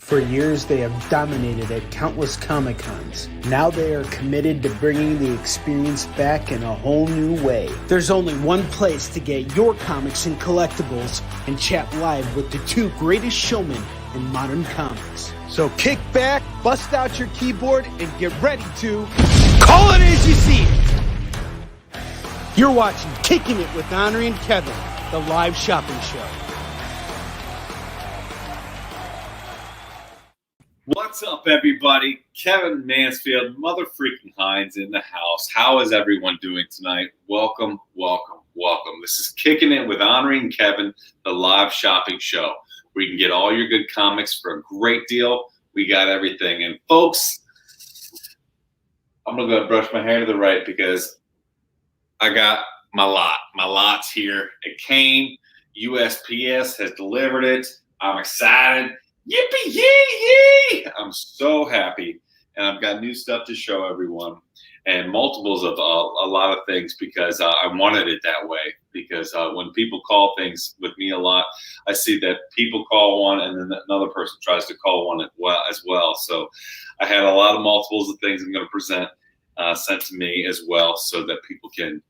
For years, they have dominated at countless Comic-Cons. Now they are committed to bringing the experience back in a whole new way. There's only one place to get your comics and collectibles and chat live with the two greatest showmen in modern comics. So kick back, bust out your keyboard, and get ready to call it as you see it. You're watching Kickin' It with Onrie and Kevin, the live shopping show. What's up, everybody? Kevin Mansfield, mother freaking Hines in the house. How is everyone doing tonight? Welcome, welcome, welcome. This is Kicking It with Onrie and Kevin, the live shopping show, where you can get all your good comics for a great deal. We got everything. And folks, I'm going to go brush my hair to the right because I got my lot. My lot's here. It came. USPS has delivered it. I'm excited. Yippee yee yee! I'm so happy, and I've got new stuff to show everyone, and multiples of a lot of things because I wanted it that way. Because when people call things with me a lot, I see that people call one, and then another person tries to call one as well. So I had a lot of multiples of things I'm going to present sent to me as well, so that people can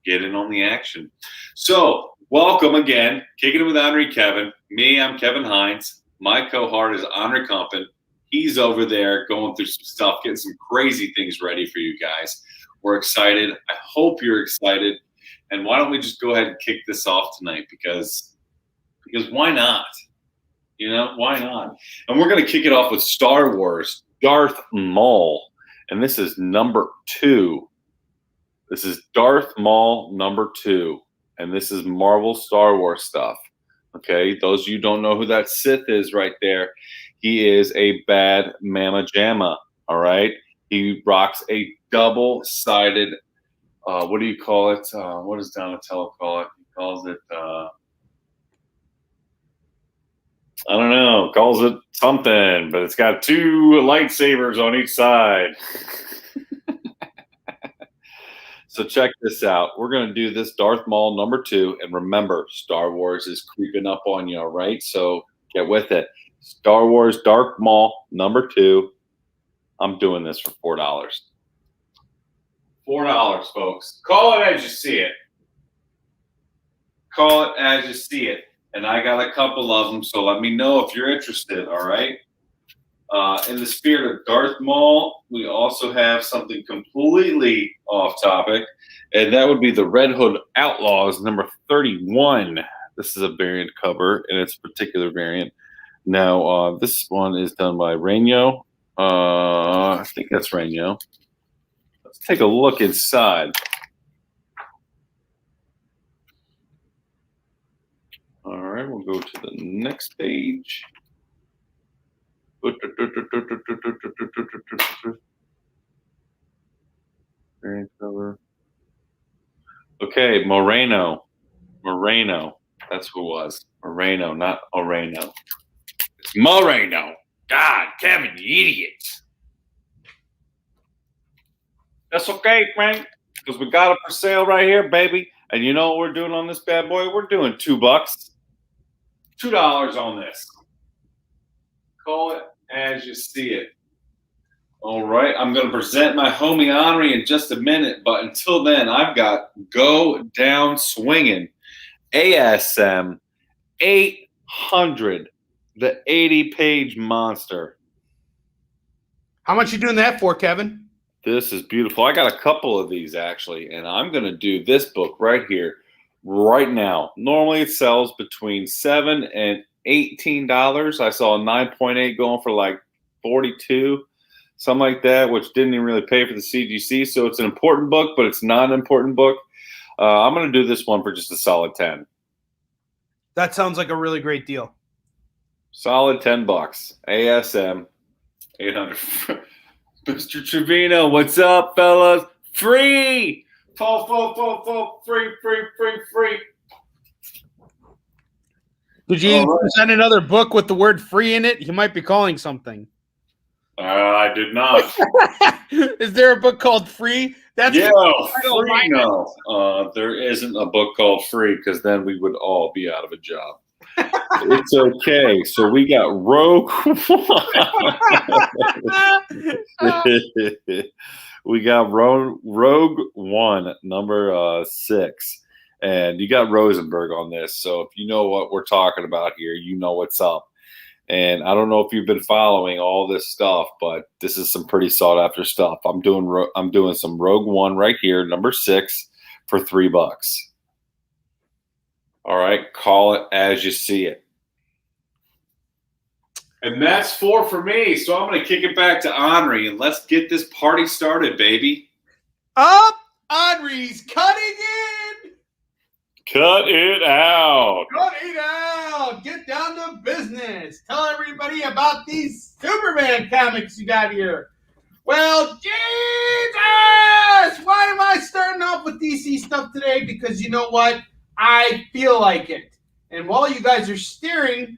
get in on the action. So welcome again, Kicking It with Onrie Kevin. Me, I'm Kevin Hines. My cohort is Onrie Compton. He's over there going through some stuff, getting some crazy things ready for you guys. We're excited. I hope you're excited. And why don't we just go ahead and kick this off tonight? Because why not? You know, why not? And we're going to kick it off with Star Wars, Darth Maul. And this is number 2. This is Darth Maul number 2. And this is Marvel Star Wars stuff. Okay, those of you who don't know who that Sith is right there, he is a bad mamma jamma, all right? He rocks a double-sided, what do you call it? What does Donatello call it? He calls it, I don't know, calls it something, but it's got 2 lightsabers on each side. So check this out. We're going to do this Darth Maul number 2. And remember, Star Wars is creeping up on you, all right? So get with it. Star Wars Darth Maul number 2. I'm doing this for $4. $4, folks. Call it as you see it. Call it as you see it. And I got a couple of them, so let me know if you're interested, all right? In the spirit of Darth Maul, we also have something completely off topic, and that would be the Red Hood Outlaws number 31. This is a variant cover, and it's a particular variant. Now, this one is done by Rainio. I think that's Rainio. Let's take a look inside. All right, we'll go to the next page. Okay, Moreno. That's who it was. Moreno, not Oreno. It's Moreno. God, Kevin, you idiot. That's okay, Frank, because we got it for sale right here, baby. And you know what we're doing on this bad boy? We're doing $2. $2 on this. Call it as you see it. All right, I'm going to present my homie Onrie in just a minute, but until then, I've got Go Down Swinging, ASM 800, the 80-page monster. How much you doing that for, Kevin? This is beautiful. I got a couple of these, actually, and I'm going to do this book right here, right now. Normally, it sells between $7 and $18. I saw a 9.8 going for like 42, something like that, which didn't even really pay for the CGC. So it's an important book, but it's not an important book. I'm going to do this one for just a solid 10. That sounds like a really great deal. Solid $10. ASM 800. Mr. Trevino, what's up, fellas? Free! Free. Did you present another book with the word free in it? You might be calling something. I did not. Is there a book called Free? That's free. No, there isn't a book called Free because then we would all be out of a job. It's okay. So we got Rogue One. We got Rogue One, number 6. And you got Rosenberg on this. So if you know what we're talking about here, you know what's up. And I don't know if you've been following all this stuff, but this is some pretty sought after stuff. I'm doing some Rogue One right here, number 6, for $3. All right, call it as you see it. And that's 4 for me. So I'm going to kick it back to Onrie, and let's get this party started, baby. Up, Onrie's cutting in. Cut it out. Cut it out. Get down to business. Tell everybody about these Superman comics you got here. Well, Jesus! Why am I starting off with DC stuff today? Because you know what? I feel like it. And while you guys are staring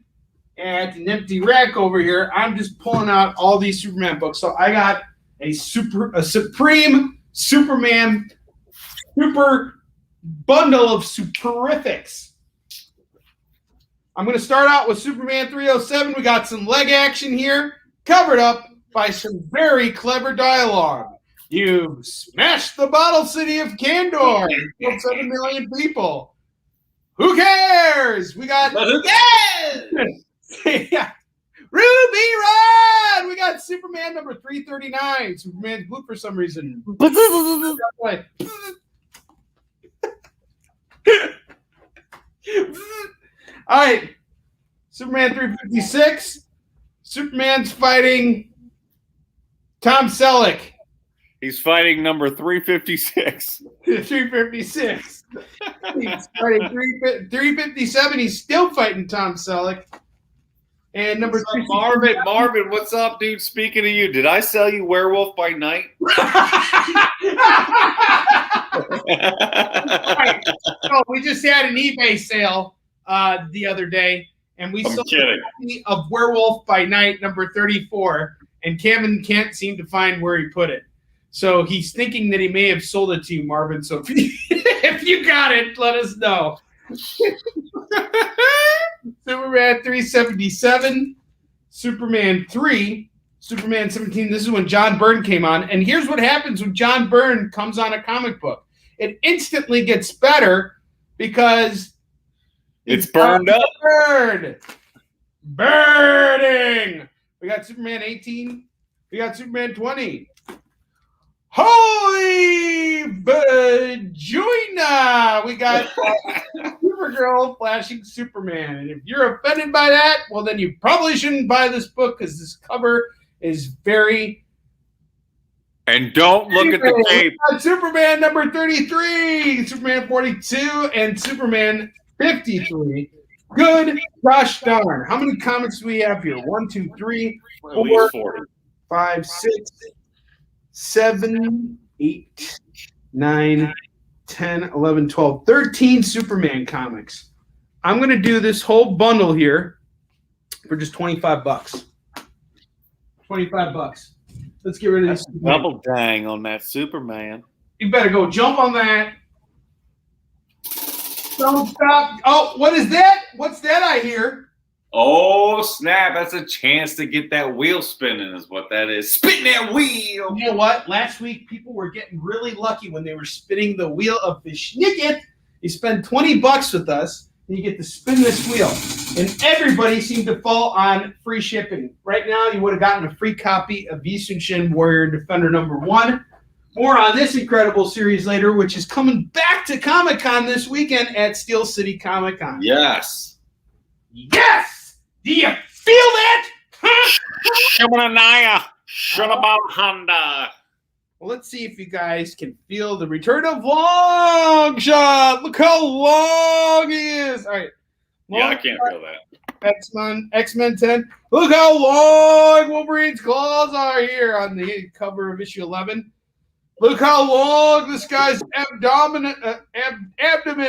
at an empty rack over here, I'm just pulling out all these Superman books. So I got a Supreme Superman super bundle of superifics. I'm going to start out with Superman 307. We got some leg action here, covered up by some very clever dialogue. You smashed the bottle city of Kandor, killed 7 million people. Who cares? We got But who cares? yeah. Ruby Rod! We got Superman number 339. Superman's blue for some reason. All right. Superman 356. Superman's fighting Tom Selleck. He's fighting number 356. 356. He's fighting 357. He's still fighting Tom Selleck. And number 2, Marvin, what's up, dude? Speaking of you, did I sell you Werewolf by Night? Right. So we just had an eBay sale the other day, and we sold a copy of Werewolf by Night number 34, and Kevin can't seem to find where he put it. So he's thinking that he may have sold it to you, Marvin. So if you got it, let us know. Superman 377, Superman 3, Superman 17. This is when John Byrne came on. And here's what happens when John Byrne comes on a comic book. It instantly gets better because it's burned up. Burning. We got Superman 18. We got Superman 20. Holy vagina! We got Supergirl flashing Superman. And if you're offended by that, well, then you probably shouldn't buy this book because this cover is very... And don't look at the tape. Superman number 33, Superman 42, and Superman 53. Good gosh darn. How many comics do we have here? 1, 2, 3, 4, 5, 6, 7, 8, 9, 10, 11, 12, 13 Superman comics. I'm going to do this whole bundle here for just $25. $25. Let's get rid of this. Double dang on that Superman. You better go jump on that. Don't stop. Oh, what is that? What's that I hear? Oh, snap. That's a chance to get that wheel spinning is what that is. Spin that wheel. You know what? Last week, people were getting really lucky when they were spinning the wheel of the Schnicket. You spend $20 with us, and you get to spin this wheel. And everybody seemed to fall on free shipping. Right now, you would have gotten a free copy of Yisunshin Warrior Defender number 1. More on this incredible series later, which is coming back to Comic-Con this weekend at Steel City Comic-Con. Yes. Yes! Do you feel that? Shimanaya. Shunabal Honda. Well, let's see if you guys can feel the return of Long Shot. Look how long he is. All right. Yeah, I can't feel that. X-Men 10. Look how long Wolverine's claws are here on the cover of issue 11. Look how long this guy's abdomen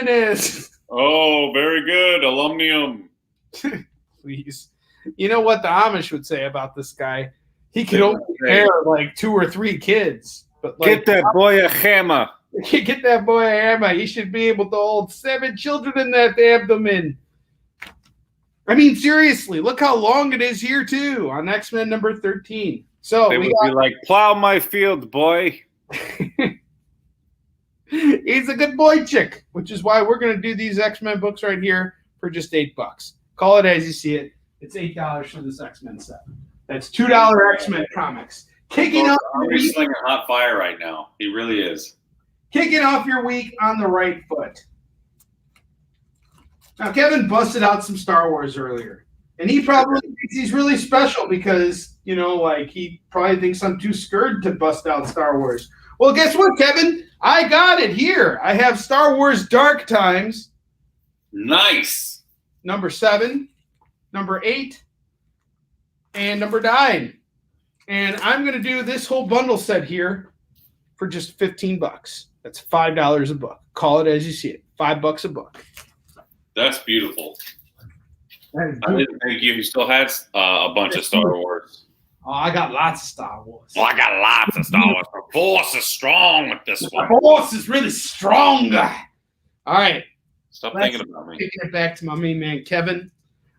is. Oh, very good. Alumnium. Please. You know what the Amish would say about this guy? He could only bear like 2 or 3 kids. But like, get that boy a hammer. Get that boy a hammer. He should be able to hold 7 children in that abdomen. I mean, seriously, look how long it is here, too, on X-Men number 13. So they would be like, plow my field, boy. He's a good boy chick, which is why we're going to do these X-Men books right here for just $8. Call it as you see it. It's $8 for this X-Men set. That's $2 X-Men comics. Kicking off your He's week. slinging hot fire right now. He really is. Kicking off your week on the right foot. Now, Kevin busted out some Star Wars earlier, and he probably thinks he's really special because, he probably thinks I'm too scared to bust out Star Wars. Well, guess what, Kevin? I got it here. I have Star Wars Dark Times. Nice. Number 7, number 8, and number 9. And I'm going to do this whole bundle set here for just $15. That's $5 a book. Call it as you see it. $5 a book. That's beautiful. I didn't think you still had a bunch of Star Wars. Oh, I got lots of Star Wars. Well, I got lots of Star Wars. The Force is strong with this one. The Force is really strong. All right. Stop thinking about me. Taking it back to my main man, Kevin.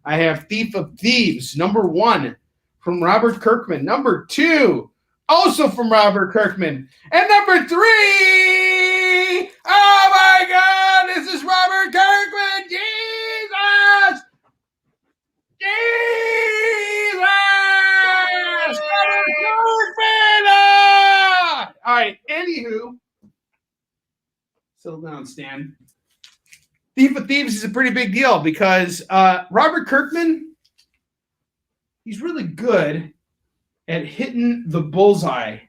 I have Thief of Thieves, number 1, from Robert Kirkman. Number 2, also from Robert Kirkman. And number 3, oh my God, this is Robert Kirkman. Jesus! Robert Kirkman! All right, anywho. Settle down, Stan. Thief of Thieves is a pretty big deal because Robert Kirkman, he's really good at hitting the bullseye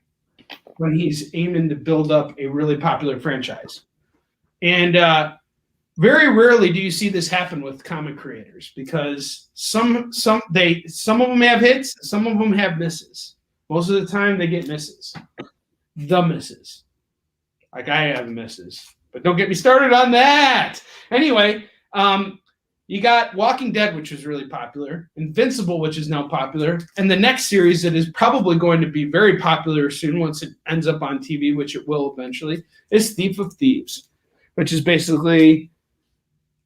when he's aiming to build up a really popular franchise. And very rarely do you see this happen with comic creators because some of them have hits, some of them have misses. Most of the time they get misses. The misses. Like I have misses. But don't get me started on that. Anyway, you got Walking Dead, which was really popular, Invincible, which is now popular, and the next series that is probably going to be very popular soon once it ends up on TV, which it will eventually, is Thief of Thieves, which is basically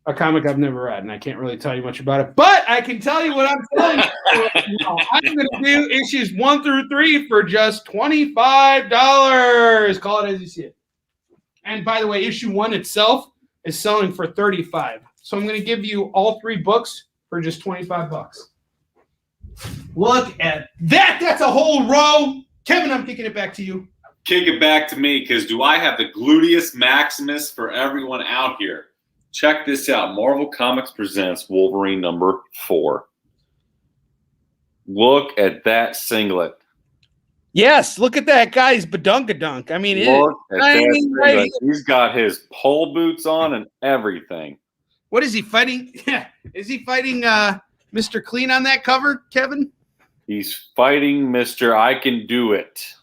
a comic I've never read, and I can't really tell you much about it, but I can tell you what I'm telling you right now. I'm going to do issues 1 through 3 for just $25. Call it as you see it. And by the way, issue 1 itself is selling for $35. So I'm going to give you all 3 books for just $25. Look at that. That's a whole row. Kevin, I'm kicking it back to you. Kick it back to me because do I have the gluteus maximus for everyone out here? Check this out. Marvel Comics presents Wolverine number 4. Look at that singlet. Yes, look at that guy's badunkadunk. I mean, He's got his pole boots on and everything. What is he fighting? Is he fighting Mr. Clean on that cover, Kevin? He's fighting Mr. I Can Do It.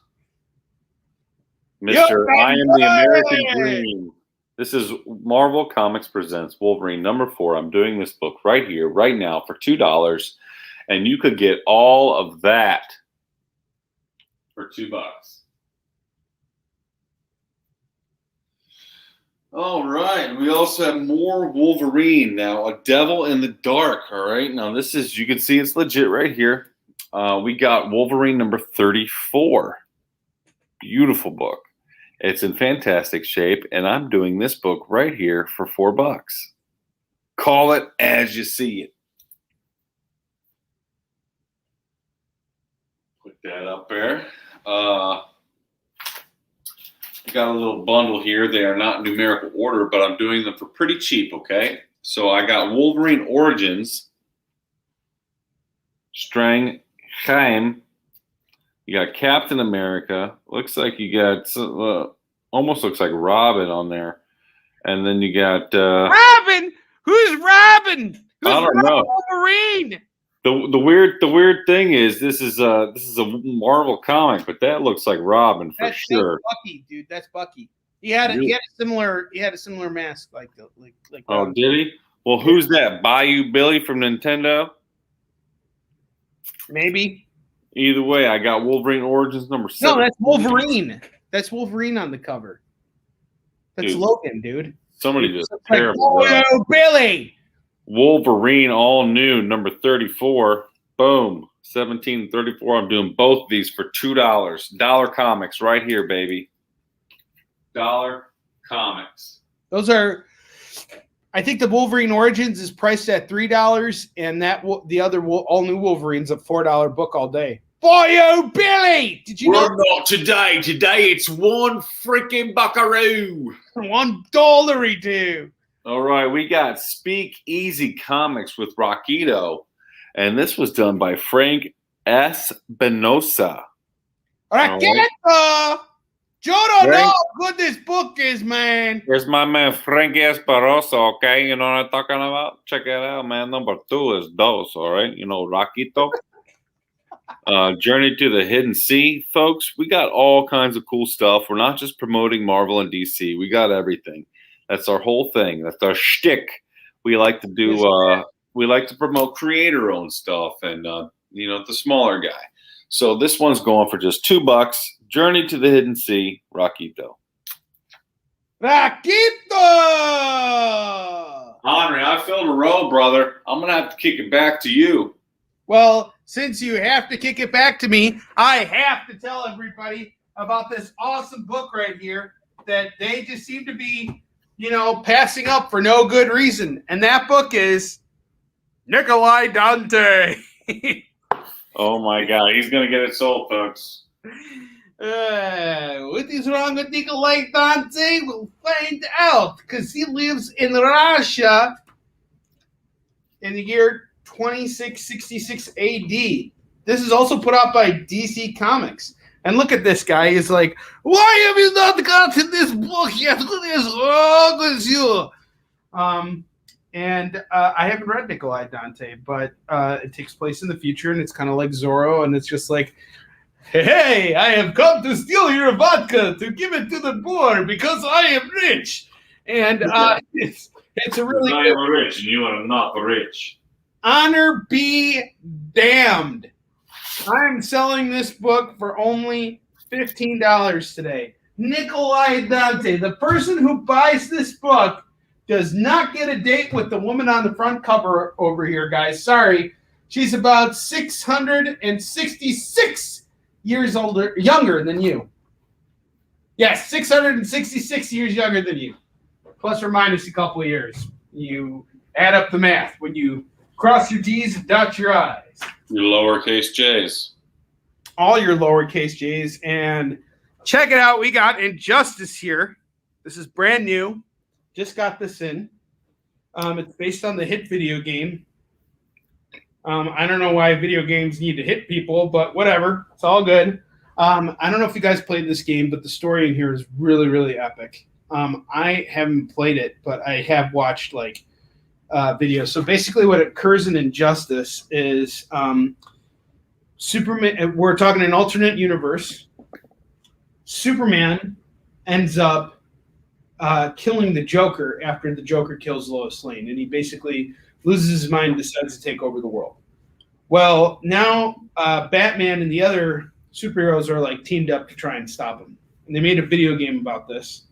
Mr. I Am the American Dream. This is Marvel Comics presents Wolverine number 4. I'm doing this book right here, right now for $2. And you could get all of that for $2. All right. We also have more Wolverine now. A Devil in the Dark. All right. Now this is, you can see it's legit right here. We got Wolverine number 34. Beautiful book. It's in fantastic shape, and I'm doing this book right here for $4. Call it as you see it. Put that up there. Got a little bundle here. They are not in numerical order, but I'm doing them for pretty cheap, okay? So I got Wolverine Origins, Strang Chaim. You got Captain America. Looks like you got, almost looks like Robin on there. And then you got... Robin? Who's Robin? Who's I don't know. Wolverine? The weird thing is this is a Marvel comic, but that looks like Robin for sure. That's Bucky, dude. That's Bucky. He had a similar mask like Oh, did he? Well, who's that? Bayou Billy from Nintendo? Maybe. Either way, I got Wolverine Origins number 7. No, that's Wolverine. That's Wolverine on the cover. That's Dude, Logan, dude. Somebody just like, terrible. oh, Billy. Wolverine all new, number 34. Boom. 1734. I'm doing both of these for $2. Dollar Comics right here, baby. Dollar Comics. Those are, I think the Wolverine Origins is priced at $3, and the other all new Wolverine's a $4 book all day. Boy, oh Billy! Did you know? Not today. Today it's one freaking buckaroo. $1 too. All right, we got Speak Easy Comics with Rockito, and this was done by Frank Espinosa. Rockito! You don't know how good this book is, man. There's my man Frank Espinosa, okay? You know what I'm talking about? Check it out, man. Number 2 is Dos, all right? You know, Rockito. Journey to the Hidden Sea, folks. We got all kinds of cool stuff. We're not just promoting Marvel and DC. We got everything. That's our whole thing. That's our shtick. We like to do. We like to promote creator-owned stuff, and the smaller guy. So this one's going for just $2. Journey to the Hidden Sea, Rockito. Rockito! Onrie, I filled a row, brother. I'm gonna have to kick it back to you. Well, since you have to kick it back to me, I have to tell everybody about this awesome book right here that they just seem to be, passing up for no good reason. And that book is NIKOLAI DANTE. Oh, my God. He's going to get it sold, folks. What is wrong with NIKOLAI DANTE? We'll find out, because he lives in Russia in the year 2666 AD. This is also put out by DC Comics. And look at this guy. He's like, why have you not gotten this book yet? What is wrong with you? I haven't read NIKOLAI DANTE, but it takes place in the future, and it's kind of like Zorro, and it's just like, hey, I have come to steal your vodka to give it to the poor because I am rich. And it's a really I am rich, and you are not rich. Honor be damned. I'm selling this book for only $15 today. NIKOLAI DANTE. The person who buys this book does not get a date with the woman on the front cover over here, guys. Sorry. She's about 666 years younger than you. Yes, 666 years younger than you. Plus or minus a couple of years. You add up the math when you cross your T's and dot your I's. Your lowercase J's. All your lowercase J's. And check it out. We got Injustice here. This is brand new. Just got this in. It's based on the hit video game. I don't know why video games need to hit people, but whatever. It's all good. I don't know if you guys played this game, but the story in here is really, really epic. I haven't played it, but I have watched videos. So basically what occurs in Injustice is Superman, we're talking an alternate universe. Superman ends up killing the Joker after the Joker kills Lois Lane, and he basically loses his mind and decides to take over the world. Well, now Batman and the other superheroes are teamed up to try and stop him. And they made a video game about this,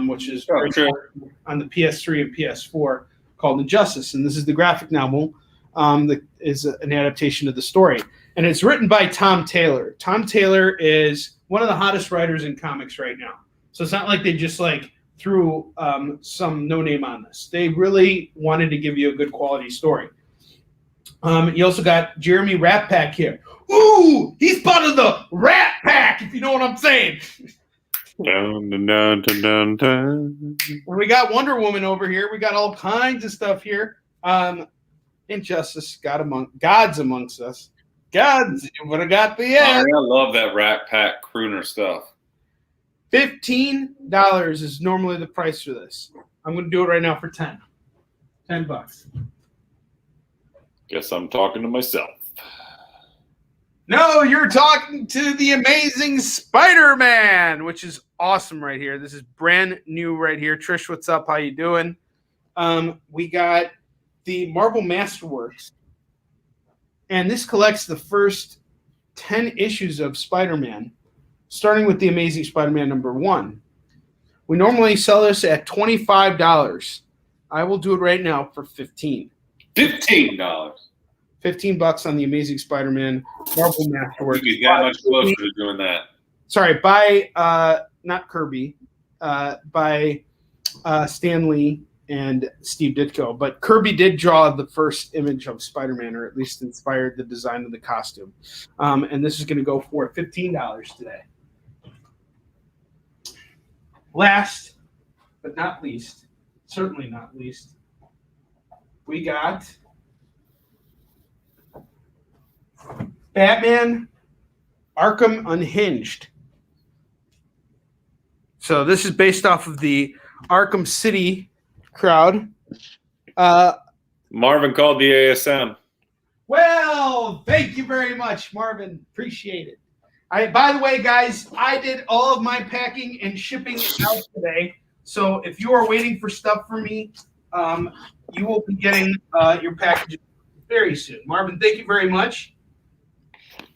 which is on the PS3 and PS4 called Injustice. And this is the graphic novel that is an adaptation of the story. And it's written by Tom Taylor. Tom Taylor is one of the hottest writers in comics right now. So it's not like they just threw some no name on this. They really wanted to give you a good quality story. You also got Jeremy Rat Pack here. Ooh, he's part of the Rat Pack, if you know what I'm saying. Dun, dun, dun, dun, dun, dun. And we got Wonder Woman over here. We got all kinds of stuff here. Injustice, God's amongst us. Gods, you would have got the end. I love that Rat Pack crooner stuff. $15 is normally the price for this. I'm going to do it right now for $10. $10. Guess I'm talking to myself. No, you're talking to the amazing Spider-Man, which is awesome right here. This is brand new right here. Trish, what's up? How you doing? We got the Marvel Masterworks, and this collects the first 10 issues of Spider-Man, starting with the Amazing Spider-Man number 1. We normally sell this at $25. I will do it right now for $15. $15. $15 on the Amazing Spider-Man Marvel Masterworks. You got much closer to doing that. Sorry, by not Kirby, by Stan Lee and Steve Ditko. But Kirby did draw the first image of Spider-Man, or at least inspired the design of the costume. And this is going to go for $15 today. Last but not least, certainly not least, we got Batman Arkham Unhinged. So this is based off of the Arkham City crowd. Marvin called the ASM. Well, thank you very much, Marvin. Appreciate it. By the way, guys, I did all of my packing and shipping out today. So if you are waiting for stuff from me, you will be getting your packages very soon. Marvin, thank you very much.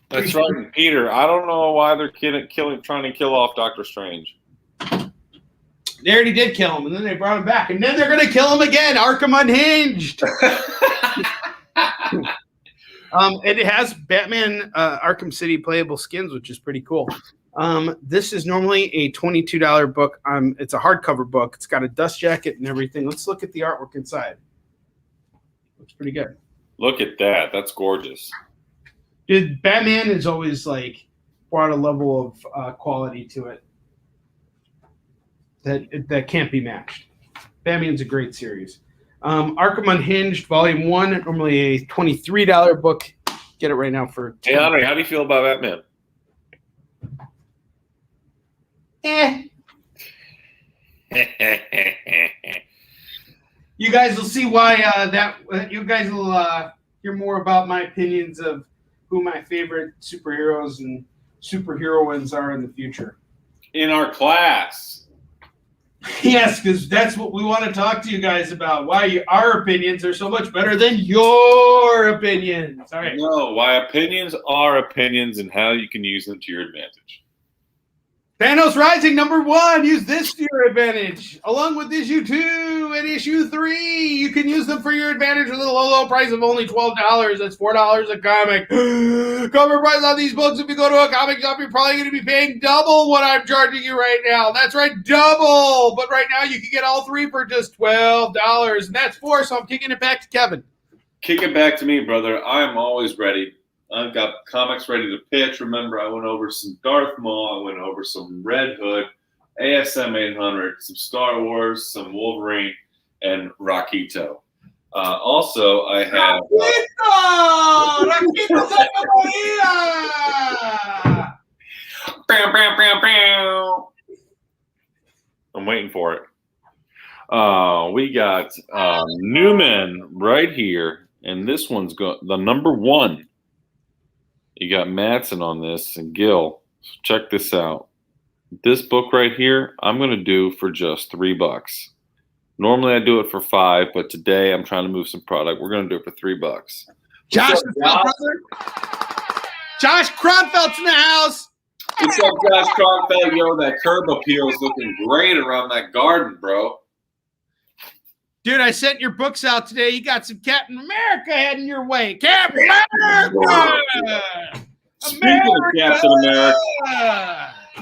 That's right, Peter. I don't know why they're trying to kill off Doctor Strange. They already did kill him, and then they brought him back, and then they're going to kill him again. Arkham Unhinged. It has Batman Arkham City playable skins, which is pretty cool. This is normally a $22 book. It's a hardcover book. It's got a dust jacket and everything. Let's look at the artwork inside. Looks pretty good. Look at that. That's gorgeous. Dude, Batman is always like brought a level of quality to it that can't be matched. Batman's a great series. Arkham Unhinged, Volume 1, normally a $23 book. Get it right now for $10. Hey, Onrie, how do you feel about Batman? You guys will see why you guys will hear more about my opinions of who my favorite superheroes and superheroines are in the future. In our class. Yes, because that's what we want to talk to you guys about. Why our opinions are so much better than your opinions. All right. No, why opinions are opinions and how you can use them to your advantage. Thanos Rising #1. Use this to your advantage. Along with issue 2 and issue 3. You can use them for your advantage with a low price of only $12. That's $4 a comic. Cover price on these books. If you go to a comic shop, you're probably going to be paying double what I'm charging you right now. That's right, double. But right now you can get all 3 for just $12. And that's 4, so I'm kicking it back to Kevin. Kick it back to me, brother. I am always ready. I've got comics ready to pitch. Remember, I went over some Darth Maul. I went over some Red Hood, ASM 800, some Star Wars, some Wolverine, and Rakito. Also, I have... Rakito! I'm waiting for it. We got Newman right here, and this one's the #1. You got Madsen on this and Gil. So check this out. This book right here, I'm going to do for just $3. Normally I do it for $5, but today I'm trying to move some product. We're going to do it for $3. Josh, brother. Josh Kronfeld's in the house. What's up, Josh Kronfeld? Yo, that curb appeal is looking great around that garden, bro. Dude, I sent your books out today. You got some Captain America heading your way. Captain America!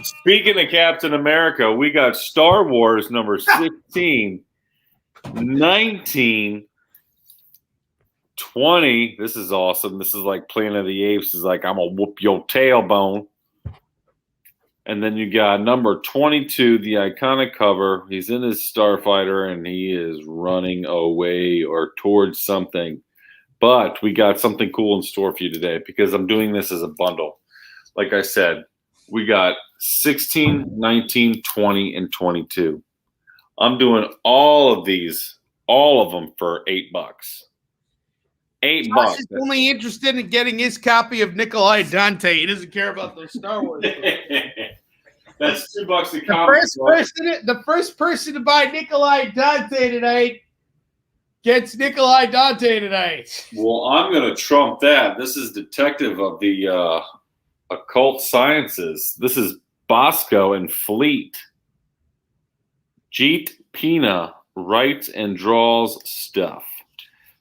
Speaking of Captain America, we got Star Wars number 16, 19, 20. This is awesome. This is like Planet of the Apes. Is like, I'm going to whoop your tailbone. And then you got number 22, the iconic cover. He's in his starfighter, and he is running away or towards something. But we got something cool in store for you today because I'm doing this as a bundle. Like I said, we got 16, 19, 20, and 22. I'm doing all of these, all of them for $8. $8. Josh is only interested in getting his copy of NIKOLAI Dante. He doesn't care about those Star Wars books. That's $2 a copy. The first person to buy NIKOLAI Dante tonight gets NIKOLAI Dante tonight. Well, I'm going to trump that. This is Detective of the Occult Sciences. This is Bosco and Fleet. Jeet Pina writes and draws stuff.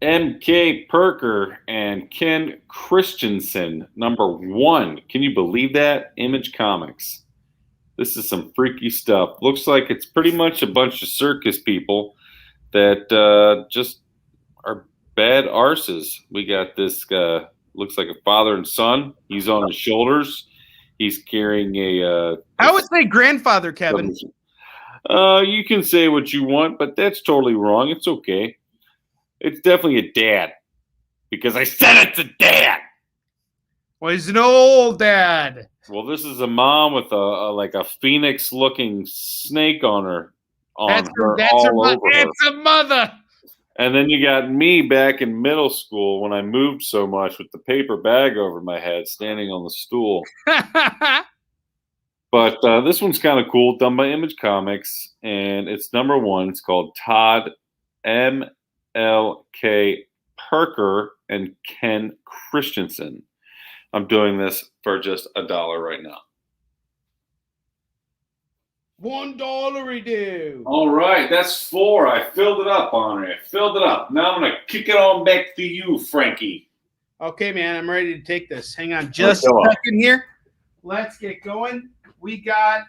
M.K. Perker and Ken Christensen, #1. Can you believe that? Image Comics. This is some freaky stuff. Looks like it's pretty much a bunch of circus people that just are bad arses. We got this looks like a father and son. He's on his shoulders. He's carrying a... I would say grandfather, Kevin. You can say what you want, but that's totally wrong. It's okay. It's definitely a dad. Because I said it's a dad! Well, he's an old dad. Well, this is a mom with a phoenix-looking snake on her. That's a mother. And then you got me back in middle school when I moved so much with the paper bag over my head, standing on the stool. But this one's kind of cool, done by Image Comics, and it's #1. It's called Todd M.L.K. Perker and Ken Christensen. I'm doing this for just $1 right now. $1 do. All right, that's 4. I filled it up, Onrie. I filled it up. Now I'm going to kick it on back to you, Frankie. Okay, man, I'm ready to take this. Hang on just a second here. Let's get going. We got...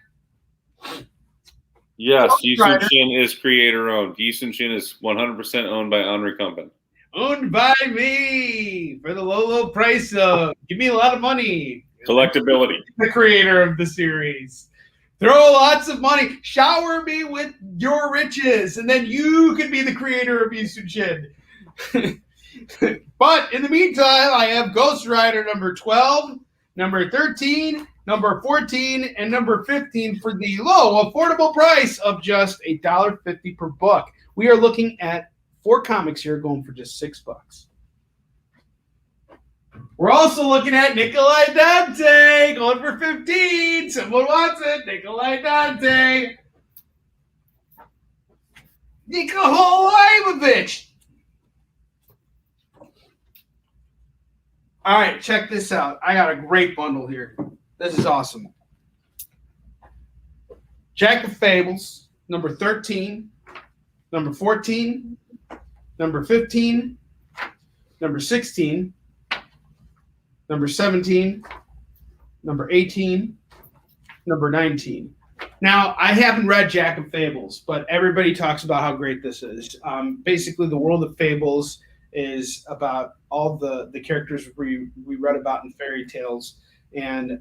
Yes, Yisun Shin is creator-owned. Yisun Shin is 100% owned by Onrie Company. Owned by me for the low price of... Give me a lot of money. Collectability. The creator of the series. Throw lots of money. Shower me with your riches, and then you can be the creator of Yisun Shin. But in the meantime, I have Ghost Rider #12, #13, #14, and #15 for the low, affordable price of just $1.50 per book. We are looking at 4 comics here going for just $6. We're also looking at Nikolai Dante going for $15. Someone wants it. Nikolai Dante. Nikolai. All right, check this out. I got a great bundle here. This is awesome. Jack of Fables, #13, #14, #15, #16, #17, #18, #19. Now, I haven't read Jack of Fables, but everybody talks about how great this is. Basically, the world of Fables is about all the characters we read about in fairy tales, and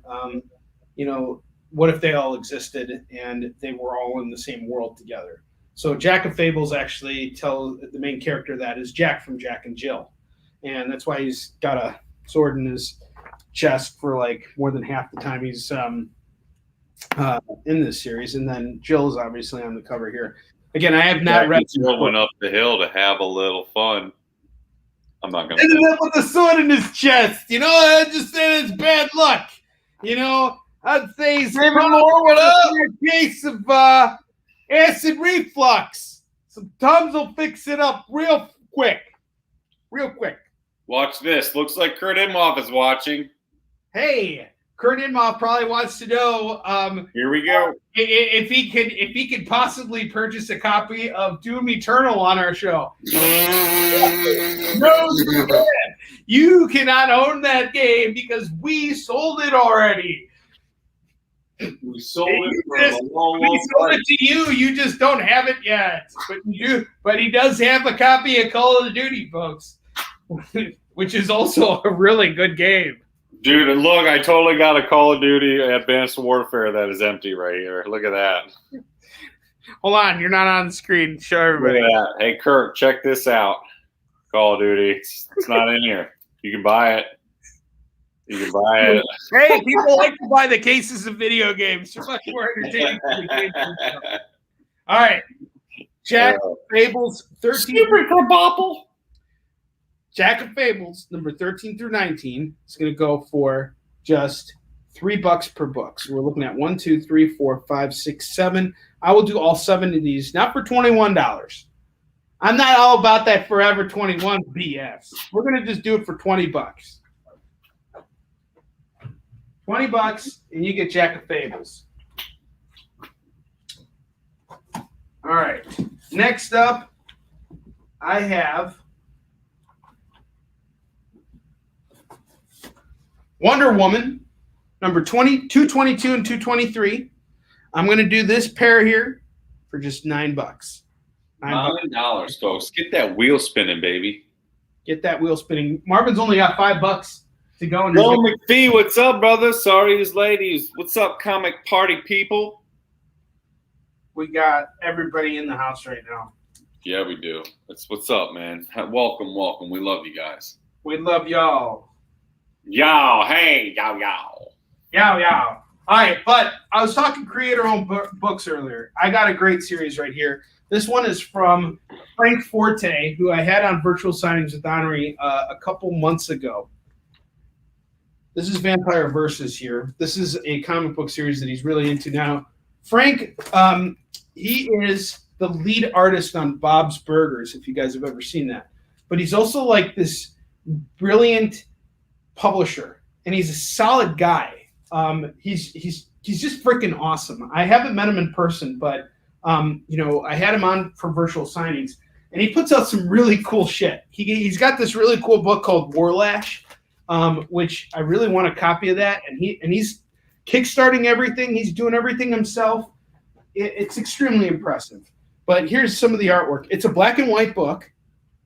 what if they all existed and they were all in the same world together. So Jack of Fables actually tells the main character that is Jack from Jack and Jill, and that's why he's got a sword in his chest for like more than half the time he's in this series. And then Jill's obviously on the cover here. Again, I have not read. Jill went up the hill to have a little fun. I'm not gonna. Ended up with a sword in his chest. I just said it's bad luck. I'd say he's more with a case of acid reflux. Some Tums will fix it up real quick. Watch this. Looks like Kurt Imhoff is watching. Hey, Kurt Imhoff probably wants to know. Here we go. If he could possibly purchase a copy of Doom Eternal on our show. No, you cannot own that game because we sold it already. We sold it for a long We sold it to you. You just don't have it yet. But you do. But he does have a copy of Call of Duty, folks, which is also a really good game. Dude, and look, I totally got a Call of Duty Advanced Warfare that is empty right here. Look at that. Hold on, you're not on the screen. Show everybody. Look at that. Hey, Kurt, check this out. Call of Duty. It's not in here. You can buy it. You can buy it. Hey, people like to buy the cases of video games. They're much more entertaining than the games themselves. All right. Jack of Fables 13. Super Kerbopple. Jack of Fables, number 13 through 19, is going to go for just $3 per book. So we're looking at 1, 2, 3, 4, 5, 6, 7. I will do all 7 of these, not for $21. I'm not all about that Forever 21 BS. We're going to just do it for $20. $20, and you get Jack of Fables. All right. Next up, I have Wonder Woman, number 222 and 223. I'm going to do this pair here for just $9. $9, folks. Get that wheel spinning, baby. Get that wheel spinning. Marvin's only got $5 to go. Joe McPhee, what's up, brother? Sorry, ladies. What's up, comic party people? We got everybody in the house right now. Yeah, we do. That's what's up, man. Welcome, welcome. We love you guys. We love y'all. Y'all, hey, y'all. Yow. All right, but I was talking creator-owned books earlier. I got a great series right here. This one is from Frank Forte, who I had on virtual signings with Onrie a couple months ago. This is Vampire Versus here. This is a comic book series that he's really into now. Frank, he is the lead artist on Bob's Burgers, if you guys have ever seen that. But he's also like this brilliant publisher, and he's a solid guy. He's just freaking awesome. I haven't met him in person, but I had him on for virtual signings, and he puts out some really cool shit. He's got this really cool book called Warlash, which I really want a copy of that. And he's kickstarting everything. He's doing everything himself. It's extremely impressive. But here's some of the artwork. It's a black and white book,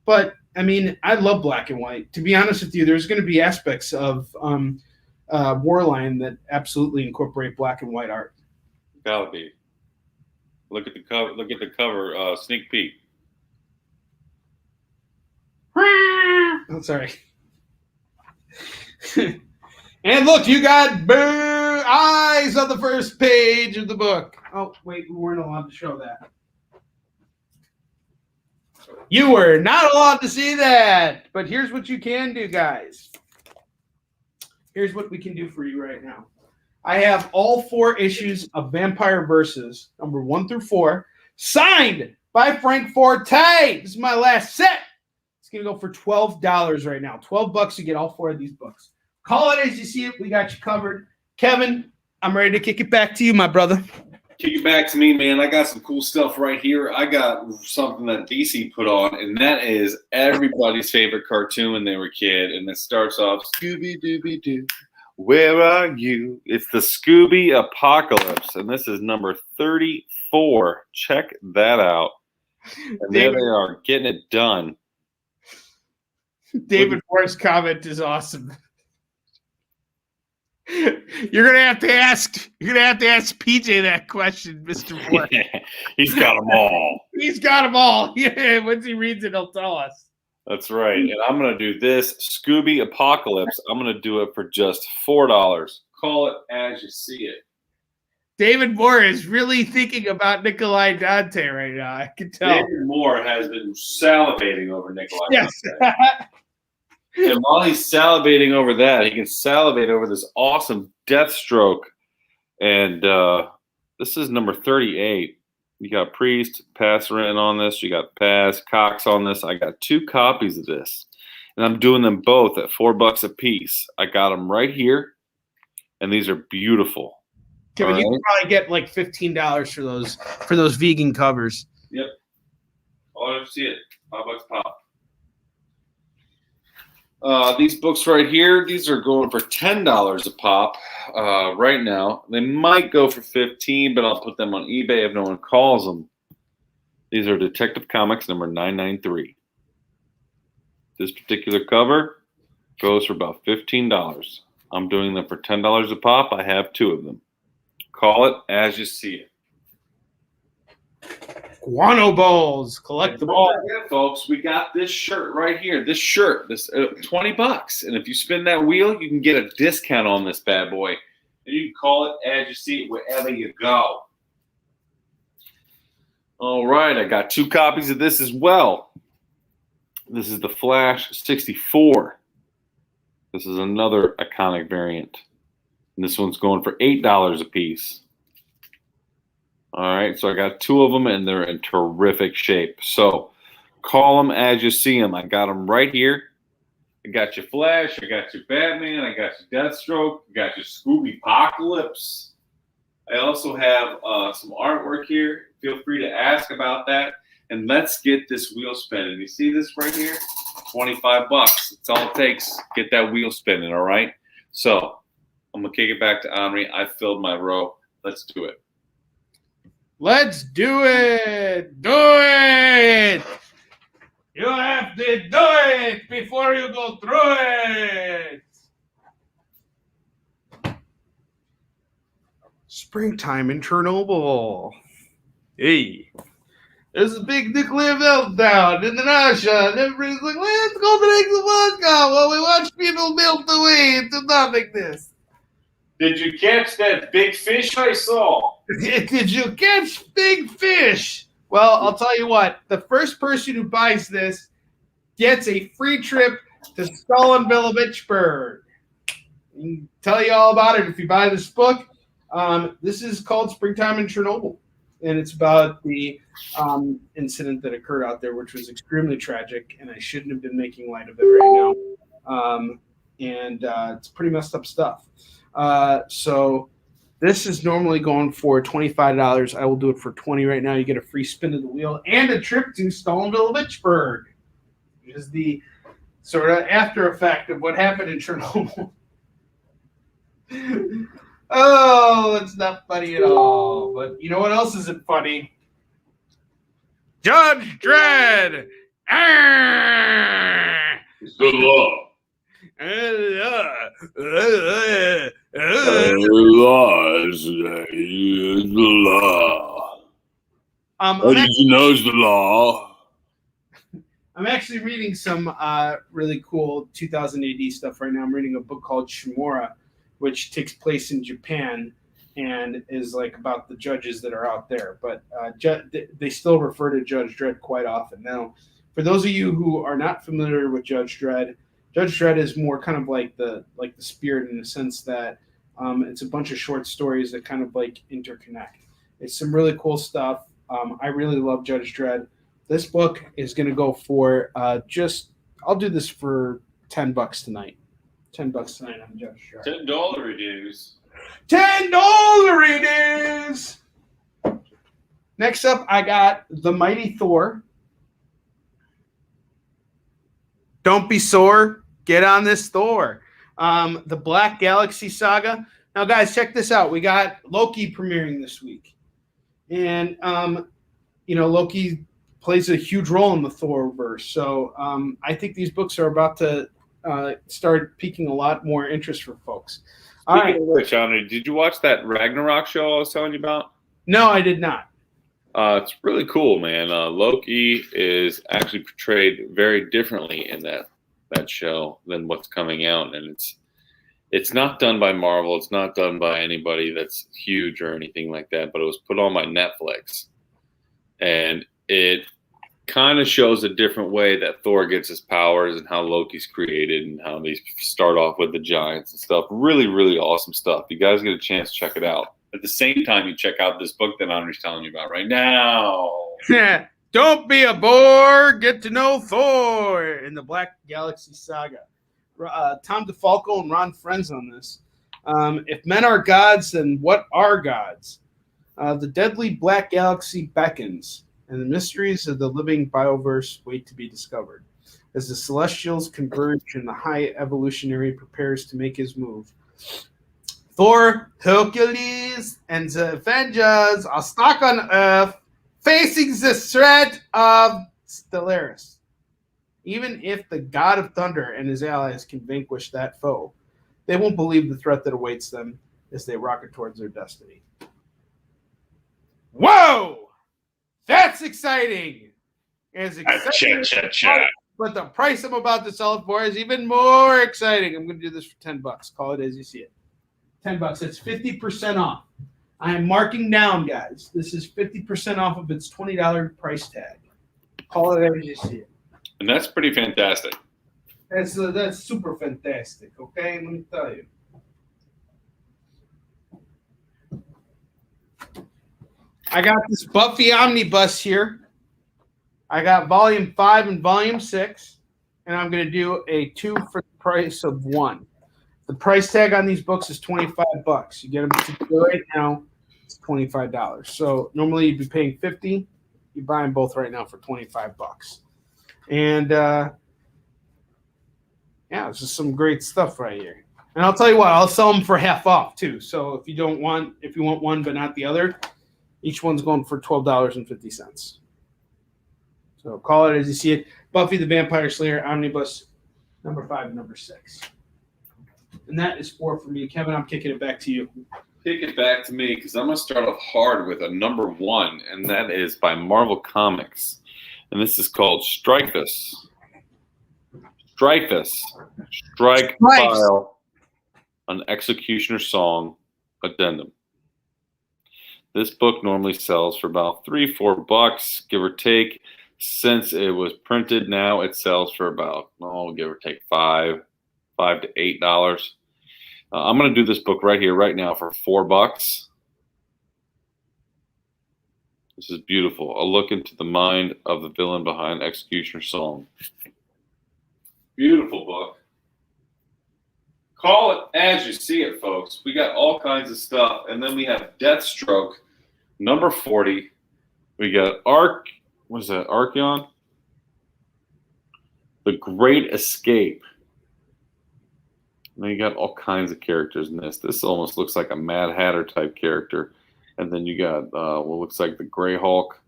but I mean, I love black and white. To be honest with you, there's going to be aspects of Warline that absolutely incorporate black and white art. Gotta be. Look at the cover. Look at the cover. Sneak peek. Oh, sorry. And look, you got eyes on the first page of the book. Oh, wait, we weren't allowed to show that. You were not allowed to see that. But here's what you can do, guys. Here's what we can do for you right now. I have all 4 issues of Vampire Versus, number 1 through 4, signed by Frank Forte. This is my last set. It's going to go for $12 right now. $12 to get all 4 of these books. Call it as you see it. We got you covered. Kevin, I'm ready to kick it back to you, my brother. Kick it back to me, man. I got some cool stuff right here. I got something that DC put on, and that is everybody's favorite cartoon when they were a kid. And it starts off, Scooby-Dooby-Doo, where are you? It's the Scooby Apocalypse, and this is number 34. Check that out. And there they are, getting it done. David Moore's comment is awesome. You're gonna have to ask PJ that question, Mr. Moore. He's got them all. He's got them all. Yeah, once he reads it, he'll tell us. That's right. And I'm gonna do this Scooby Apocalypse. I'm gonna do it for just $4. Call it as you see it. David Moore is really thinking about NIKOLAI DANTE right now. I can tell. David Moore has been salivating over NIKOLAI Yes. DANTE. And while he's salivating over that, he can salivate over this awesome Deathstroke. And this is number 38. You got Priest, Passerin on this. You got Paz, Cox on this. I got 2 copies of this. And I'm doing them both at $4 a piece. I got them right here. And these are beautiful. Kevin, you can probably get like $15 for those vegan covers. Yep. Oh, I see it. $5 pop. These books right here, these are going for $10 a pop right now. They might go for $15, but I'll put them on eBay if no one calls them. These are Detective Comics number 993. This particular cover goes for about $15. I'm doing them for $10 a pop. I have 2 of them. Call it as you see it. Guano balls, collect them all. Yeah, folks, we got this shirt right here. This shirt, this $20, and if you spin that wheel, you can get a discount on this bad boy. And you can call it as you see it wherever you go. All right, I got 2 copies of this as well. This is the Flash 64. This is another iconic variant, and this one's going for $8 a piece. All right, so I got 2 of them, and they're in terrific shape. So call them as you see them. I got them right here. I got your Flash. I got your Batman. I got your Deathstroke. I got your Scooby Apocalypse. I also have some artwork here. Feel free to ask about that. And let's get this wheel spinning. You see this right here? $25. That's all it takes. Get that wheel spinning, all right? So I'm going to kick it back to Onrie. I filled my row. Let's do it. Let's do it. Do it. You have to do it before you go through it. Springtime in Chernobyl. Hey. There's a big nuclear meltdown in Russia, and everybody's like, let's go drink the vodka while we watch people melt away into nothingness. Did you catch that big fish I saw? Did you catch big fish? Well, I'll tell you what. The first person who buys this gets a free trip to Stalinville. I can tell you all about it if you buy this book. This is called Springtime in Chernobyl. And it's about the incident that occurred out there, which was extremely tragic, and I shouldn't have been making light of it right now. It's pretty messed up stuff. So this is normally going for $25. I will do it for $20 right now. You get a free spin of the wheel and a trip to Stalinville, which is the sort of after effect of what happened in Chernobyl. Oh, it's not funny at all. But you know what else isn't funny? Judge Dredd! It's the law. The law is the law. How did you know it's the law? I'm actually reading some really cool 2000 AD stuff right now. I'm reading a book called Shimura, which takes place in Japan and is like about the judges that are out there. But they still refer to Judge Dredd quite often. Now, for those of you who are not familiar with Judge Dredd is more kind of like the spirit in the sense that it's a bunch of short stories that kind of like interconnect. It's some really cool stuff. I really love Judge Dredd. This book is going to go for I'll do this for $10 tonight. $10 tonight on Judge Dredd. $10 dues. $10 dues. Next up, I got The Mighty Thor. Don't be sore. Get on this Thor. The Black Galaxy Saga. Now, guys, check this out. We got Loki premiering this week. And, Loki plays a huge role in the Thor verse. So I think these books are about to start piquing a lot more interest for folks. Speaking of which, Onrie, did you watch that Ragnarok show I was telling you about? No, I did not. It's really cool, man. Loki is actually portrayed very differently in that show than what's coming out, and it's not done by Marvel. It's not done by anybody that's huge or anything like that. But it was put on by Netflix, and it kind of shows a different way that Thor gets his powers and how Loki's created and how they start off with the giants and stuff. Really, really awesome stuff. You guys get a chance, check it out. At the same time, you check out this book that Onrie's telling you about right now. Don't be a bore. Get to know Thor in the Black Galaxy Saga. Tom DeFalco and Ron Friends on this. If men are gods, then what are gods? The deadly Black Galaxy beckons, and the mysteries of the living bioverse wait to be discovered. As the Celestials converge and the High Evolutionary prepares to make his move, Thor, Hercules, and the Avengers are stuck on Earth, facing the threat of Stellaris. Even if the God of Thunder and his allies can vanquish that foe, they won't believe the threat that awaits them as they rocket towards their destiny. Whoa! That's exciting! It's exciting, but the price I'm about to sell it for is even more exciting. I'm going to do this for $10. Call it as you see it. $10. It's 50% off. I am marking down, guys. This is 50% off of its $20 price tag. Call it as you see it. And that's pretty fantastic. That's super fantastic, okay? Let me tell you. I got this Buffy Omnibus here. I got volume 5 and volume 6, and I'm going to do a 2 for the price of 1. The price tag on these books is $25. You get them right now, it's $25. So normally you'd be paying $50. You buy them both right now for $25. And yeah, it's just some great stuff right here. And I'll tell you what, I'll sell them for half off too. So if you want one but not the other, each one's going for $12.50. So call it as you see it. Buffy the Vampire Slayer Omnibus, number 5 and number 6. And that is 4 for me. Kevin, I'm kicking it back to you. Kick it back to me because I'm going to start off hard with a number 1, and that is by Marvel Comics. And this is called Strifus. Strifus. Strike File. An Executioner Song Addendum. This book normally sells for about $3-4, give or take. Since it was printed, now it sells for about, give or take $5 to $8. I'm going to do this book right here, right now, for $4. This is beautiful. A look into the mind of the villain behind Executioner Song. Beautiful book. Call it as you see it, folks. We got all kinds of stuff. And then we have Deathstroke, number 40. We got Archeon? The Great Escape. And then you got all kinds of characters in this. This almost looks like a Mad Hatter type character. And then you got what looks like the Grey Hulk.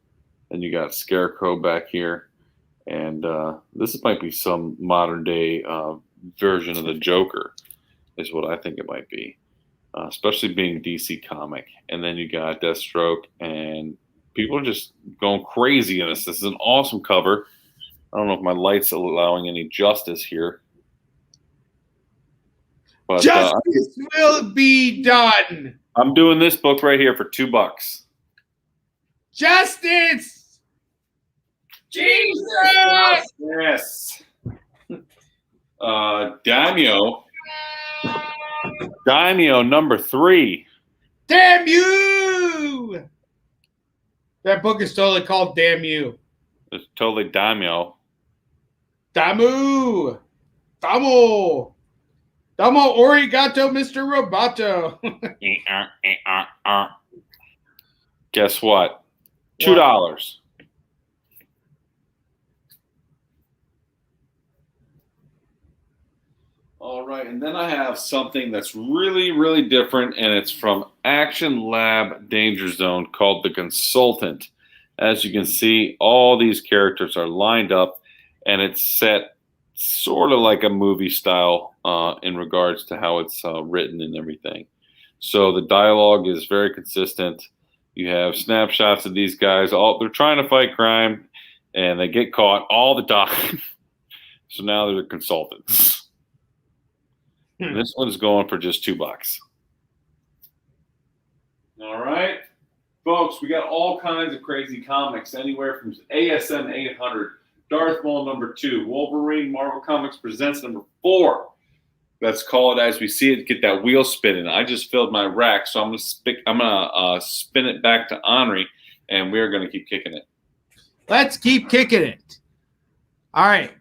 And you got Scarecrow back here. And this might be some modern day version of the Joker, is what I think it might be. Especially being DC comic. And then you got Deathstroke, and people are just going crazy in this. This is an awesome cover. I don't know if my light's allowing any justice here. But, justice will be done. I'm doing this book right here for $2. Justice! Jesus! Yes. Daimyo number 3. Damn you! That book is totally called Damn You. It's totally Daimyo. Damu! Damo! Damo Origato, Mr. Roboto. Guess what? $2. All right, and then I have something that's really, really different, and it's from Action Lab Danger Zone called The Consultant. As you can see, all these characters are lined up, and it's set sort of like a movie style in regards to how it's written and everything. So the dialogue is very consistent. You have snapshots of these guys. They're trying to fight crime, and they get caught all the time. So now they're consultants. This one's going for just $2. All right. Folks, we got all kinds of crazy comics, anywhere from ASM 800, Darth Maul number 2, Wolverine Marvel Comics Presents number 4. Let's call it as we see it. Get that wheel spinning. I just filled my rack, so I'm gonna spin it back to Onrie, and we're gonna keep kicking it. Let's keep kicking it. All right.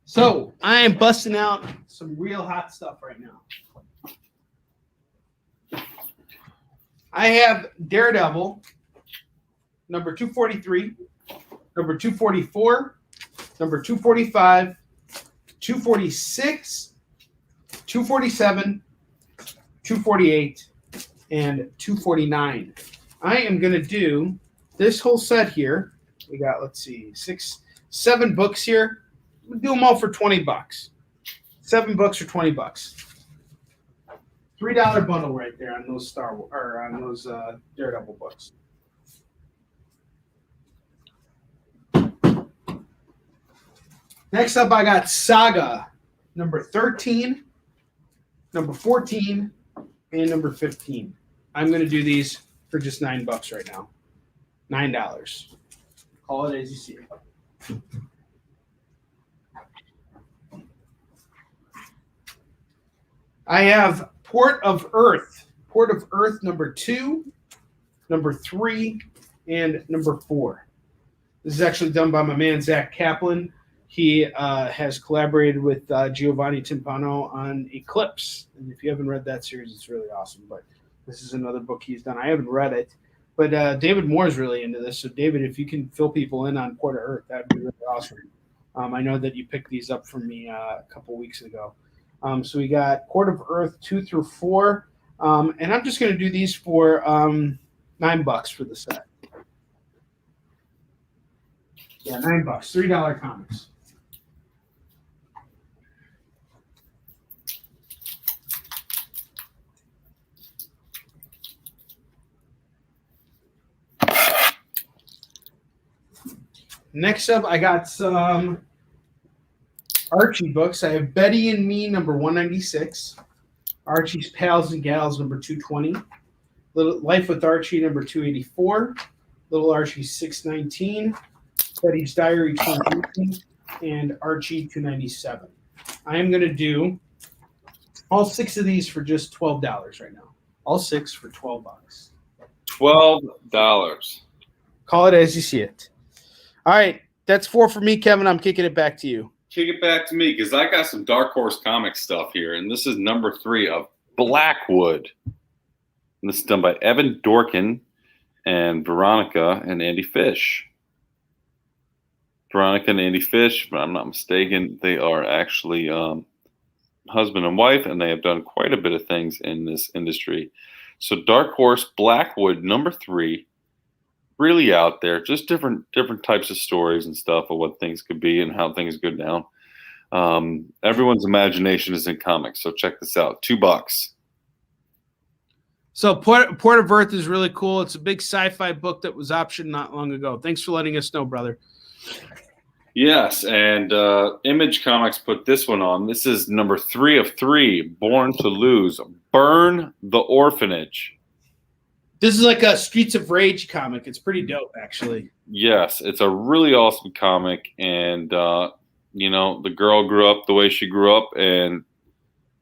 So I am busting out some real hot stuff right now. I have Daredevil, number 243, number 244, number 245, 246, 247, 248, and 249. I am going to do this whole set here. We got, let's see, 7 books here. We'll do them all for $20. 7 books for $20. $3 bundle right there on those Daredevil books. Next up, I got Saga, number 13, number 14, and number 15. I'm going to do these for just $9 right now. $9. Call it as you see it. I have Port of Earth number 2, number 3, and number 4. This is actually done by my man Zach Kaplan. He has collaborated with Giovanni Timpano on Eclipse, and if you haven't read that series, it's really awesome. But this is another book he's done. I haven't read it, but David Moore is really into this. So David, if you can fill people in on Port of Earth, that'd be really awesome. I know that you picked these up from me a couple weeks ago. So we got Court of Earth 2 through 4. And I'm just going to do these for $9 for the set. Yeah, $9, $3 comics. Next up, I got some Archie books. I have Betty and Me, number 196. Archie's Pals and Gals, number 220. Little Life with Archie, number 284. Little Archie, 619. Betty's Diary, 218. And Archie, 297. I am going to do all 6 of these for just $12 right now. All 6 for $12. $12. Call it as you see it. All right, that's 4 for me, Kevin. I'm kicking it back to you. Kick it back to me because I got some Dark Horse comic stuff here, and this is number 3 of Blackwood. And this is done by Evan Dorkin and Veronica and Andy Fish. Veronica and Andy Fish, if I'm not mistaken, they are actually husband and wife, and they have done quite a bit of things in this industry. So Dark Horse Blackwood, number 3. Really out there, just different types of stories and stuff of what things could be and how things go down. Everyone's imagination is in comics, so check this out. $2. So Port of Earth is really cool. It's a big sci-fi book that was optioned not long ago. Thanks for letting us know, brother. Yes, and Image Comics put this one on. This is number 3 of 3, Born to Lose. Burn the Orphanage. This is like a Streets of Rage comic. It's pretty dope, actually. Yes, it's a really awesome comic. And, the girl grew up the way she grew up, and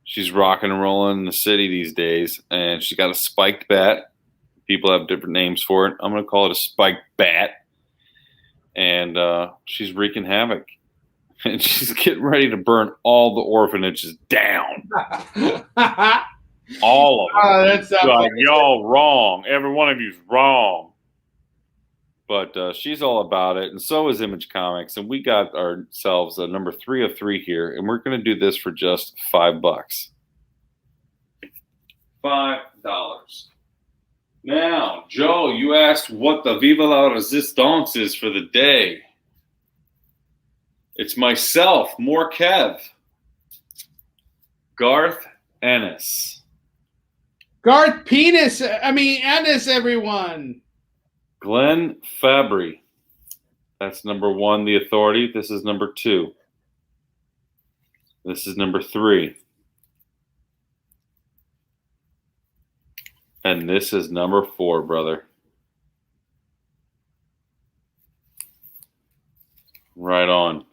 she's rocking and rolling in the city these days. And she's got a spiked bat. People have different names for it. I'm going to call it a spiked bat. And she's wreaking havoc. And she's getting ready to burn all the orphanages down. All of them. Oh, that's like, y'all wrong. Every one of you's wrong. But she's all about it, and so is Image Comics. And we got ourselves a number 3 of 3 here, and we're going to do this for just $5. $5. Now, Joe, you asked what the Viva la Resistance is for the day. It's myself, more Kev, Garth Ennis. Garth Ennis, everyone. Glenn Fabry. That's number 1, The Authority. This is number 2. This is number 3. And this is number 4, brother. Right on.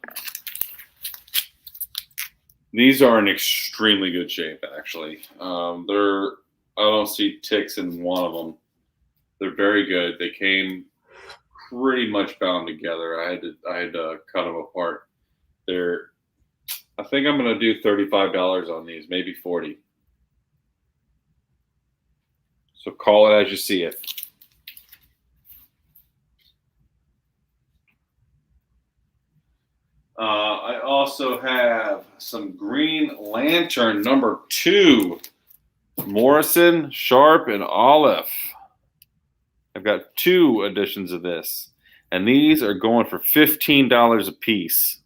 These are in extremely good shape, actually. I don't see ticks in one of them. They're very good. They came pretty much bound together. I had to cut them apart. I think I'm going to do $35 on these, maybe $40. So call it as you see it. I also have some Green Lantern number 2. Morrison, Sharp, and Olive. I've got 2 editions of this. And these are going for $15 a piece.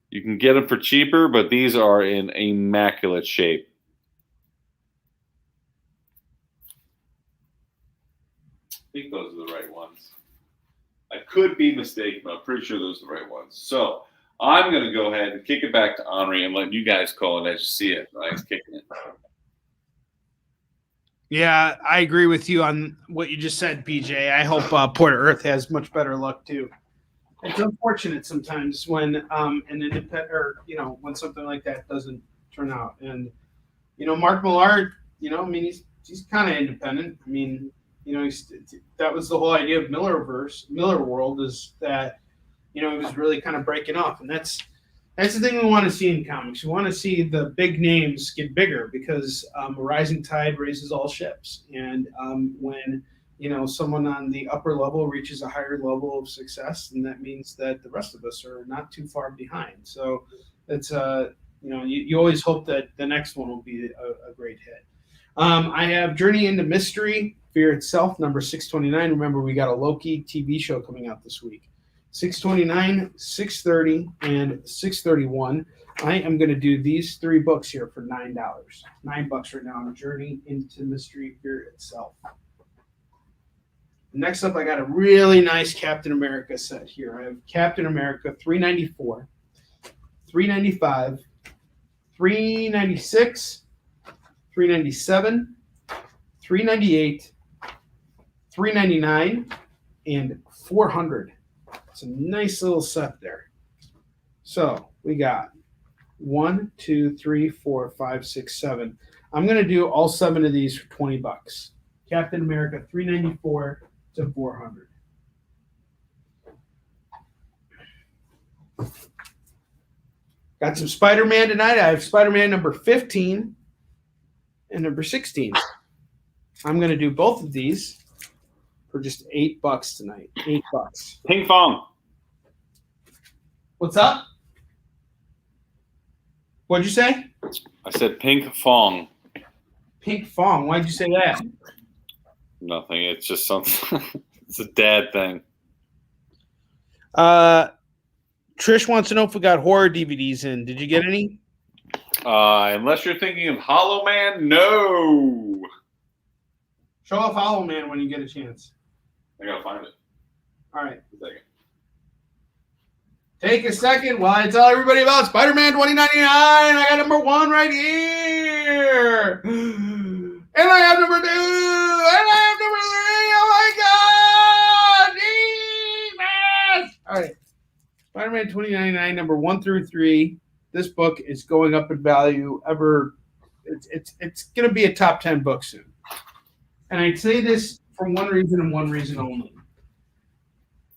You can get them for cheaper, but these are in immaculate shape. I think those are the right ones. I could be mistaken, but I'm pretty sure those are the right ones. So I'm going to go ahead and kick it back to Onrie and let you guys call it as you see it. Nice kicking it. Yeah, I agree with you on what you just said, PJ. I hope Port of Earth has much better luck too. It's unfortunate sometimes when an independent, or when something like that doesn't turn out. And Mark Millar, he's kind of independent. That was the whole idea of Miller World, is that it was really kind of breaking off, and that's the thing we want to see in comics. We want to see the big names get bigger, because a rising tide raises all ships. And when someone on the upper level reaches a higher level of success, then that means that the rest of us are not too far behind. So It's you always hope that the next one will be a great hit. I have Journey into Mystery, Fear Itself, number 629. Remember, we got a Loki TV show coming out this week. 629, 630, and 631. I am going to do these 3 books here for $9. $9 right now on Journey into Mystery, Fear Itself. Next up, I got a really nice Captain America set here. I have Captain America $394, $395, $396, $397, $398, $399, and $400. It's a nice little set there. So we got 1, 2, 3, 4, 5, 6, 7. I'm going to do all 7 of these for $20. Captain America $394 to $400. Got some Spider-Man tonight. I have Spider-Man number 15 and number 16. I'm going to do both of these for just $8 tonight. $8. Ping pong. What's up? What'd you say? I said pink fong. Pink Fong. Why'd you say that? Nothing. It's just something. It's a dad thing. Trish wants to know if we got horror DVDs in. Did you get any? Unless you're thinking of Hollow Man, no. Show off Hollow Man when you get a chance. I gotta find it. All right. A second. Take a second while I tell everybody about Spider-Man 2099. I got number 1 right here. And I have number 2. And I have number 3. Oh my God. Jesus. All right. Spider-Man 2099, number 1 through 3. This book is going up in value It's going to be a top 10 book soon. And I say this for one reason and one reason only.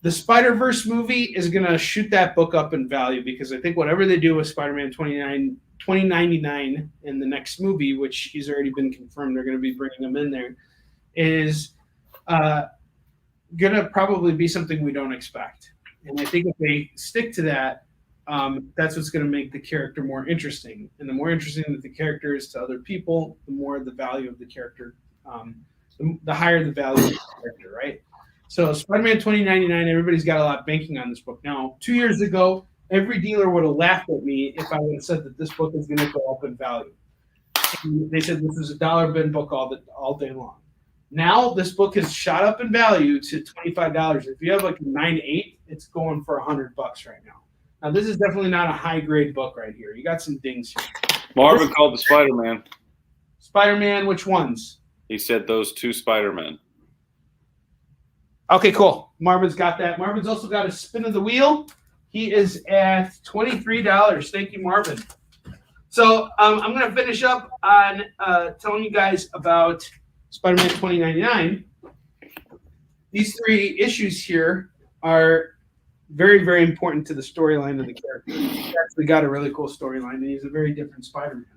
The Spider-Verse movie is going to shoot that book up in value because I think whatever they do with Spider-Man 2099 in the next movie, which he's already been confirmed they're going to be bringing him in there, is going to probably be something we don't expect. And I think if they stick to that, that's what's going to make the character more interesting. And the more interesting that the character is to other people, the more the value of the character, the higher the value of the character, right? So Spider-Man 2099, everybody's got a lot banking on this book. Now, 2 years ago, every dealer would have laughed at me if I would have said that this book is going to go up in value. And they said this is a dollar bin book all day long. Now, this book has shot up in value to $25. If you have like a 9.8, it's going for $100 right now. Now, this is definitely not a high-grade book right here. You got some dings here. Marvin called the Spider-Man. Spider-Man, which ones? He said those 2 Spider-Men. Okay, cool. Marvin's got that. Marvin's also got a spin of the wheel. He is at $23. Thank you, Marvin. So I'm going to finish up on telling you guys about Spider-Man 2099. These 3 issues here are very, very important to the storyline of the character. He's actually got a really cool storyline, and he's a very different Spider-Man.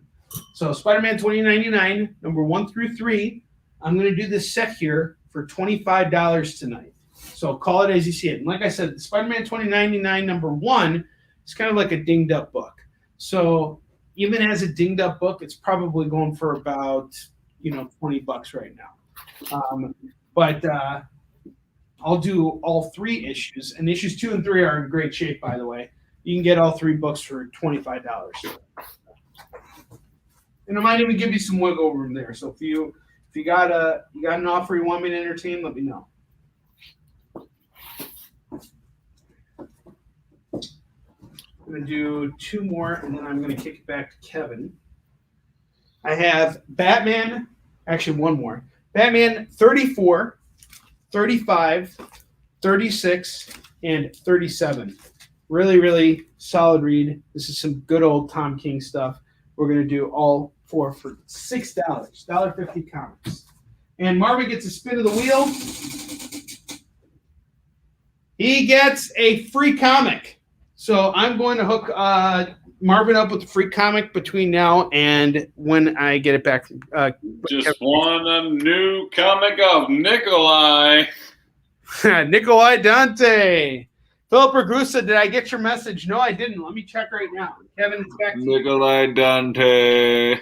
So Spider-Man 2099, number 1 through 3, I'm going to do this set here for $25 tonight. So call it as you see it. And like I said, Spider-Man 2099 number 1 is kind of like a dinged up book. So even as a dinged up book, it's probably going for about $20 right now. But I'll do all 3 issues, and issues 2 and 3 are in great shape, by the way. You can get all 3 books for $25. And I might even give you some wiggle room there. So if you got an offer you want me to entertain, let me know. I'm going to do 2 more, and then I'm going to kick it back to Kevin. I have Batman, actually 1 more. Batman 34, 35, 36, and 37. Really, really solid read. This is some good old Tom King stuff. We're going to do all 4 for $6, $1.50 comics. And Marvin gets a spin of the wheel. He gets a free comic. So I'm going to hook Marvin up with a free comic between now and when I get it back. Just want a new comic of Nikolai. NIKOLAI DANTE. Philip Ragusa, did I get your message? No, I didn't. Let me check right now. Kevin, it's back to you. NIKOLAI Dante.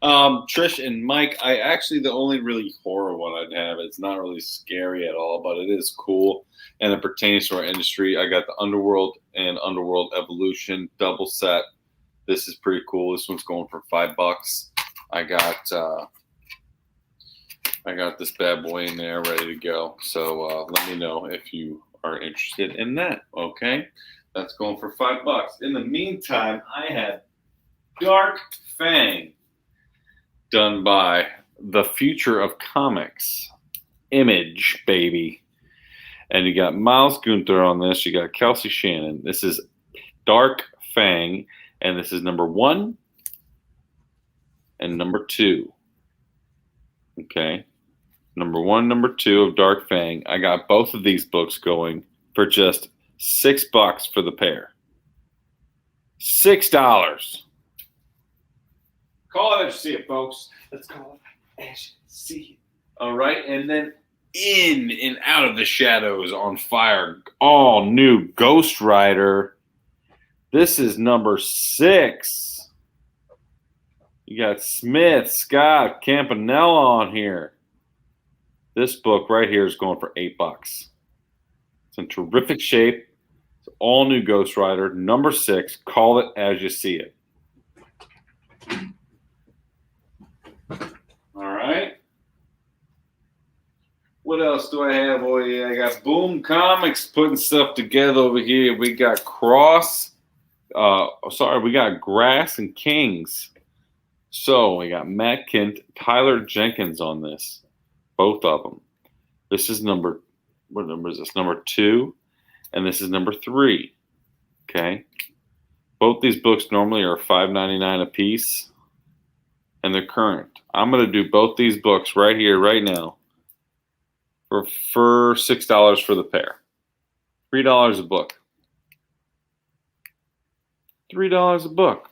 Trish and Mike, the only really horror one I'd have. It's not really scary at all, but it is cool. And it pertains to our industry. I got the Underworld and Underworld Evolution double set. This is pretty cool. This one's going for $5. I got this bad boy in there ready to go. So let me know if you are interested in that. Okay, that's going for $5. In the meantime, I had Dark Fang, done by The Future of Comics, Image, baby. And you got Miles Gunther on this. You got Kelsey Shannon. This is Dark Fang, and this is number 1 and number 2. Okay. Number 1, number 2 of Dark Fang. I got both of these books going for just $6 for the pair. $6. Call it as you see it, folks. Let's call it as you see it. All right. And then in and out of the shadows on fire, all new Ghost Rider. This is number 6. You got Smith, Scott, Campanella on here. This book right here is going for $8. It's in terrific shape. It's all new Ghost Rider, number 6. Call it as you see it. All right. What else do I have? Oh, yeah, I got Boom Comics putting stuff together over here. We got we got Grass and Kings. So we got Matt Kent, Tyler Jenkins on this. Both of them. This is what number is this? Number 2, and this is number 3. Okay. Both these books normally are $5.99 a piece, and they're current. I'm going to do both these books right here, right now, for $6 for the pair. $3 a book. $3 a book.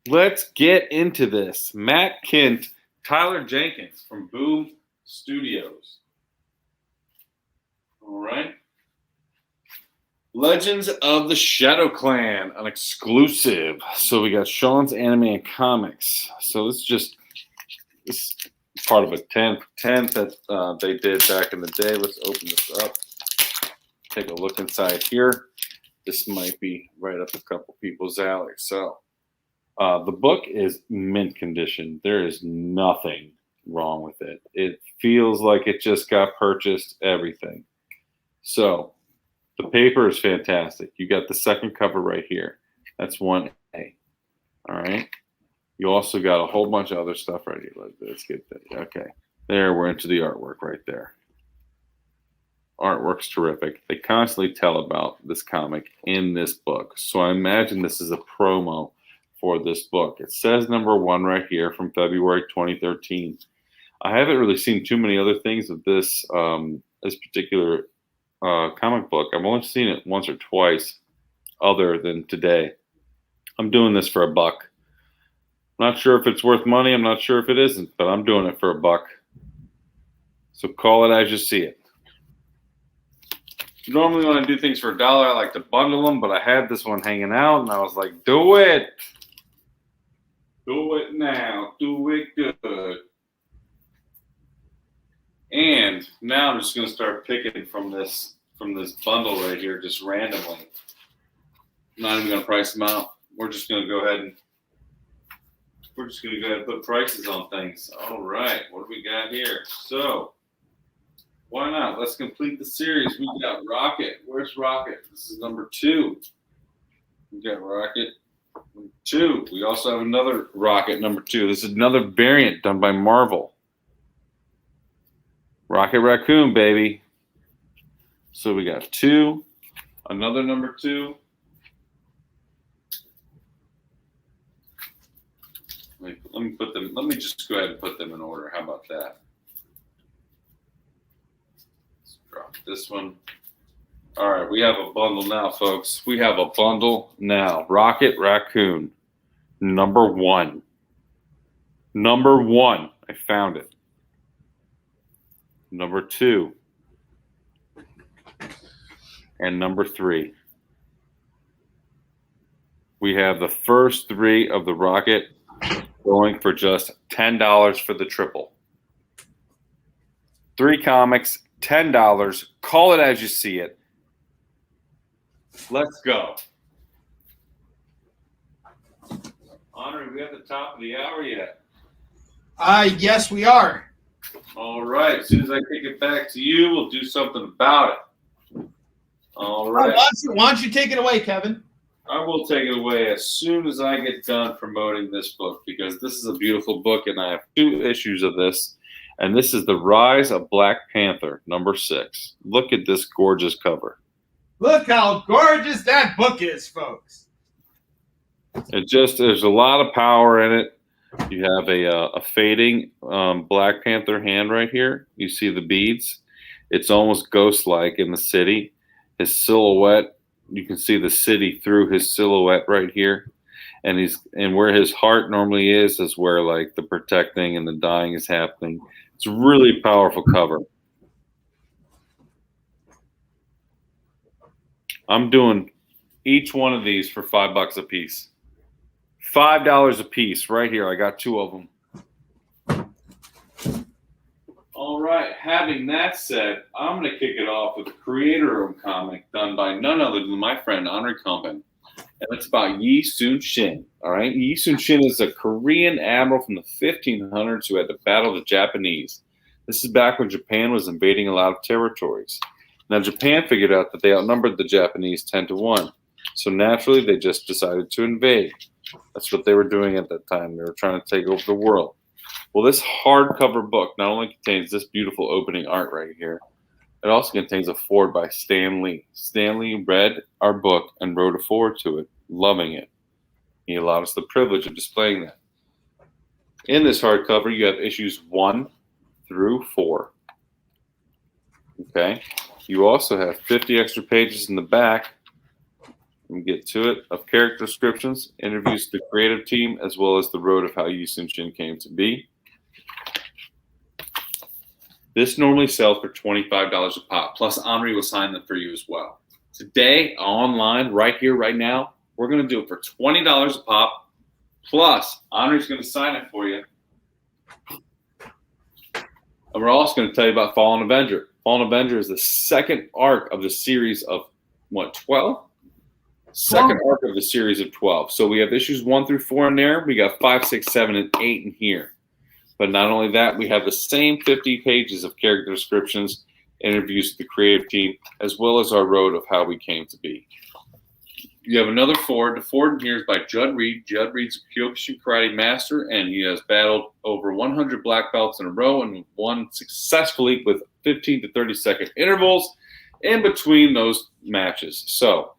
Let's get into this. Matt Kent, Tyler Jenkins from Boom Studios. All right. Legends of the Shadow Clan, an exclusive. So we got Sean's Anime and Comics. So this is part of a 10 that they did back in the day. Let's open this up. Take a look inside here. This might be right up a couple people's alley. So the book is mint condition. There is nothing wrong with it. It feels like it just got purchased, everything. So the paper is fantastic. You got the second cover right here. That's 1A. All right. You also got a whole bunch of other stuff right here. Let's get that. Okay. There, we're into the artwork right there. Artwork's terrific. They constantly tell about this comic in this book. So I imagine this is a promo for this book. It says number 1 right here from February 2013. I haven't really seen too many other things of this particular comic book. I've only seen it once or twice other than today. I'm doing this for $1. I'm not sure if it's worth money. I'm not sure if it isn't, but I'm doing it for $1. So call it as you see it. Normally when I do things for $1, I like to bundle them, but I had this one hanging out, and I was like, do it. Do it now. Do it good. And now I'm just going to start picking from this bundle right here, just randomly. I'm not even going to price them out. We're just going to go ahead and put prices on things. All right, what do we got here? So, why not? Let's complete the series. We got Rocket. Where's Rocket? This is number 2. We got Rocket 2. We also have another Rocket number 2. This is another variant done by Marvel. Rocket Raccoon, baby. So we got 2, another number 2. Let me put them. Let me just go ahead and put them in order. How about that? Let's drop this one. All right, we have a bundle now, folks. We have a bundle now. Rocket Raccoon, number 1. Number 1. I found it. Number 2. and number 3. We have the first 3 of the Rocket going for just $10 for the triple. 3 comics, $10. Call it as you see it. Let's go. Onrie, we at the top of the hour yet? Yes, we are. All right. As soon as I kick it back to you, we'll do something about it. All right. Why don't you take it away, Kevin? I will take it away as soon as I get done promoting this book, because this is a beautiful book, and I have 2 issues of this. And this is The Rise of Black Panther, number 6. Look at this gorgeous cover. Look how gorgeous that book is, folks. There's a lot of power in it. You have a fading Black Panther hand right here. You see the beads. It's almost ghost-like in the city. His silhouette, you can see the city through his silhouette right here. And where his heart normally is where like the protecting and the dying is happening. It's a really powerful cover. I'm doing each one of these for $5 a piece. $5 a piece right here. I got 2 of them. All right. Having that said, I'm going to kick it off with a creator-owned comic done by none other than my friend Onrie Kickin. And it's about Yi Sun-shin. All right. Yi Sun-shin is a Korean admiral from the 1500s who had to battle the Japanese. This is back when Japan was invading a lot of territories. Now, Japan figured out that they outnumbered the Japanese 10-1. So naturally, they just decided to invade. That's what they were doing at that time. They were trying to take over the world. Well, this hardcover book not only contains this beautiful opening art right here, it also contains a foreword by Stan Lee. Stan Lee read our book and wrote a foreword to it, loving it. He allowed us the privilege of displaying that. In this hardcover, you have issues 1 through 4. Okay. You also have 50 extra pages in the back. Let me get to it. Of character descriptions, interviews with the creative team, as well as the road of how Yi Sun-shin came to be. This normally sells for $25 a pop. Plus, Onrie will sign them for you as well. Today, online, right here, right now, we're going to do it for $20 a pop. Plus, Onrie's going to sign it for you. And we're also going to tell you about Fallen Avenger. Fallen Avenger is the second arc of the series of, 12? Second arc of the series of 12. So we have issues 1 through 4 in there. We got 5, 6, 7, and 8 in here. But not only that, we have the same 50 pages of character descriptions, interviews with the creative team, as well as our road of how we came to be. You have another foreword. The foreword in here is by Judd Reed. Judd Reed's a Kyokushin karate master, and he has battled over 100 black belts in a row and won successfully with 15 to 30 second intervals in between those matches. So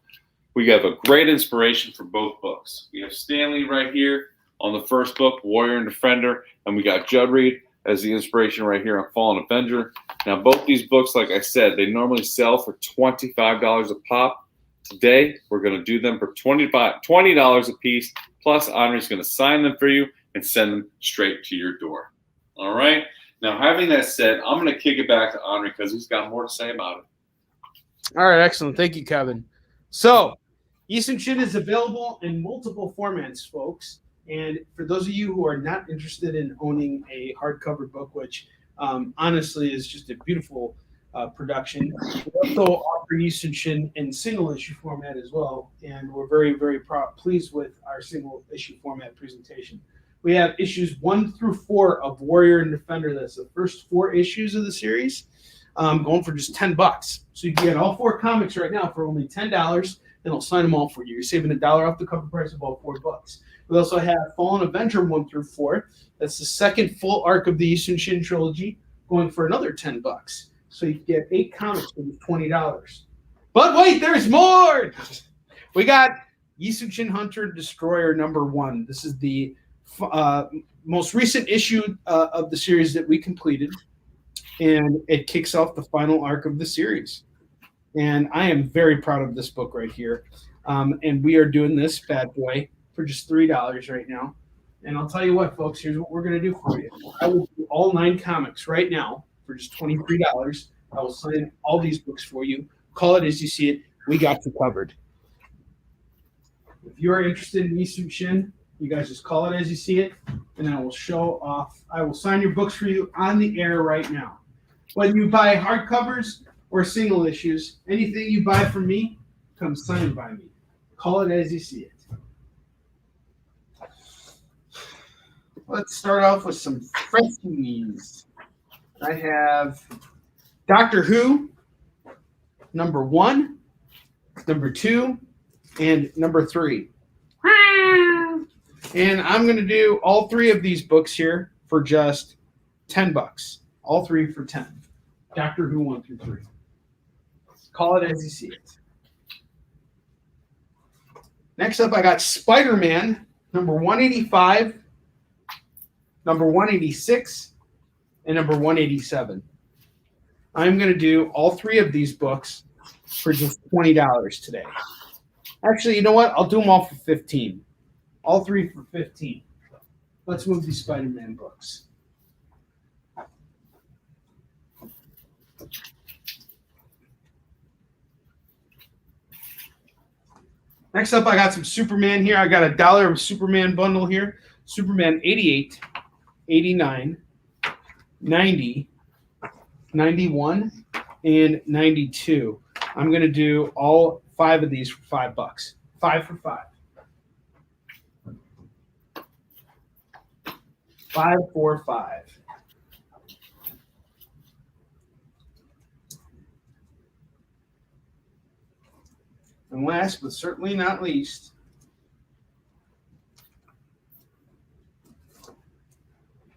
we have a great inspiration for both books. We have Stan Lee right here on the first book, Warrior and Defender, and we got Judd Reed as the inspiration right here on Fallen Avenger. Now, both these books, like I said, they normally sell for $25 a pop. Today, we're going to do them for $20 a piece, plus Onrie's going to sign them for you and send them straight to your door. All right? Now, having that said, I'm going to kick it back to Onrie because he's got more to say about it. All right, excellent. Thank you, Kevin. So, Yi Sun-shin is available in multiple formats, folks. And for those of you who are not interested in owning a hardcover book, which honestly is just a beautiful production, we also offer Yi Sun-shin in single issue format as well. And we're very, very pleased with our single issue format presentation. We have issues 1 through 4 of Warrior and Defender. That's the first 4 issues of the series, going for just $10. So you can get all 4 comics right now for only $10, and I'll sign them all for you. You're saving $1 off the cover price of all $4. We also have Fallen Avenger 1 through 4. That's the second full arc of the Yi Sun-shin trilogy, going for another $10. So you can get 8 comics for $20. But wait, there's more! We got Yi Sun-shin Hunter Destroyer number 1. This is the most recent issue of the series that we completed, and it kicks off the final arc of the series. And I am very proud of this book right here. And we are doing this bad boy for just $3 right now. And I'll tell you what, folks, here's what we're going to do for you. I will do all 9 comics right now for just $23. I will sign all these books for you. Call it as you see it. we got you covered. If you are interested in Isu Shin, you guys just call it as you see it, and I will show off. I will sign your books for you on the air right now. Whether you buy hardcovers or single issues, anything you buy from me comes signed by me. Call it as you see it. Let's start off with some freshies. I have Doctor Who, number 1, number 2, and number 3. And I'm going to do all 3 of these books here for just $10. All 3 for 10. Doctor Who 1 through 3. Call it as you see it. Next up, I got Spiderman, number 185, number 186, and number 187. I'm going to do all 3 of these books for just $20 today. Actually, you know what? I'll do them all for $15. All 3 for $15. Let's move these Spider-Man books. Next up, I got some Superman here. I got a $1 of Superman bundle here. Superman 88, 89, 90, 91, and 92. I'm going to do all 5 of these for $5. 5 for 5. 5 for 5. And last but certainly not least,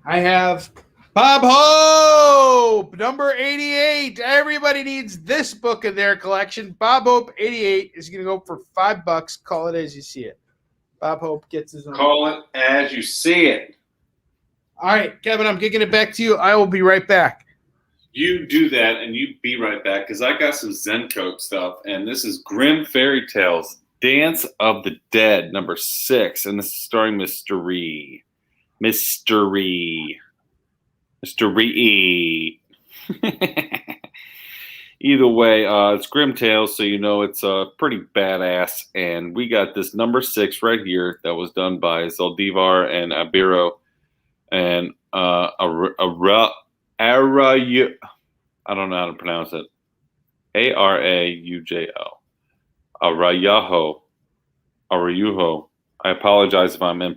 I have Bob Hope, number 88. Everybody needs this book in their collection. Bob Hope 88 is going to go for $5. Call it as you see it. Bob Hope gets his own. Call it as you see it. All right, Kevin, I'm kicking it back to you. I will be right back. You do that, and you be right back, because I got some Zencoat stuff, and this is Grim Fairy Tales, Dance of the Dead, number 6, and this is starring Mystery. Either way, it's Grim Tales, so you know it's pretty badass, and we got this number 6 right here that was done by Zaldivar and Abiro, and Araujo. I don't know how to pronounce it. Araujo. Araujo. I apologize if I'm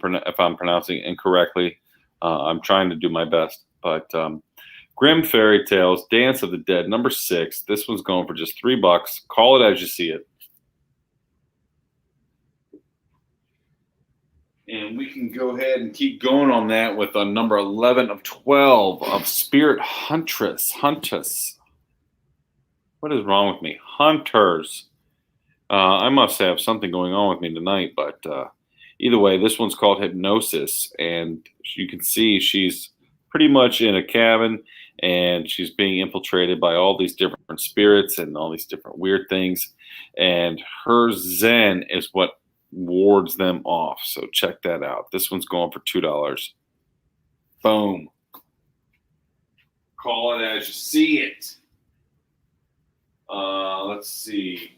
pronouncing it incorrectly. I'm trying to do my best. But Grim Fairy Tales, Dance of the Dead, number 6. This one's going for just $3. Call it as you see it. And we can go ahead and keep going on that with number 11 of 12 of Spirit Huntress. What is wrong with me? Hunters. I must have something going on with me tonight, but either way, this one's called Hypnosis. And you can see she's pretty much in a cabin, and she's being infiltrated by all these different spirits and all these different weird things. And her Zen is what wards them off. So check that out. This one's going for $2. Boom. Call it as you see it. Let's see.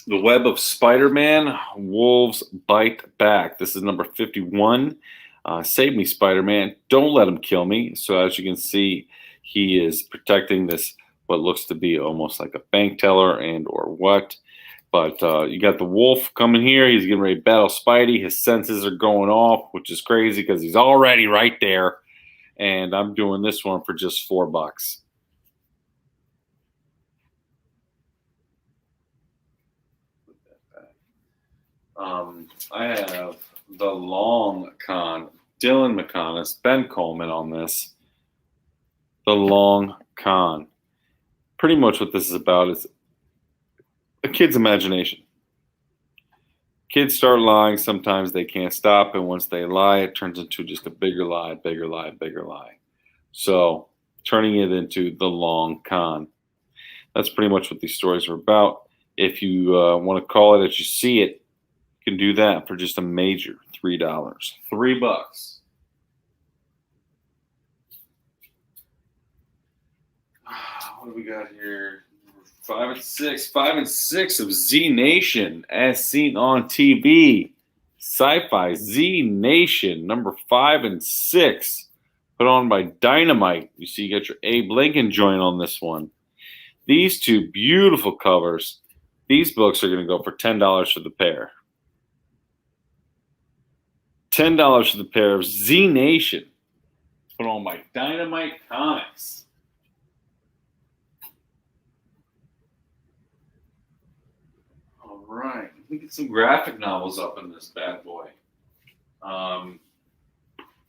The Web of Spider-Man, Wolves Bite Back. This is number 51. Save me, Spider-Man. Don't let him kill me. So as you can see, he is protecting this, what looks to be almost like a bank teller and or what. But you got the wolf coming here. He's getting ready to battle Spidey. His senses are going off, which is crazy because he's already right there. And I'm doing this one for just $4. I have The Long Con. Dylan McConaughey, Ben Coleman on this. The Long Con. Pretty much what this is about is a kid's imagination. Kids start lying. Sometimes they can't stop. And once they lie, it turns into just a bigger lie, bigger lie, bigger lie. So turning it into The Long Con. That's pretty much what these stories are about. If you want to call it as you see it, you can do that for just a major $3. $3. What do we got here? 5 and 6 of Z Nation, as seen on TV. Sci-Fi Z Nation, number 5 and 6, put on by Dynamite. You see, you got your Abe Lincoln joint on this one. These two beautiful covers. These books are going to go for $10 for the pair. $10 for the pair of Z Nation, put on by Dynamite Comics. All right, let me get some graphic novels up in this bad boy.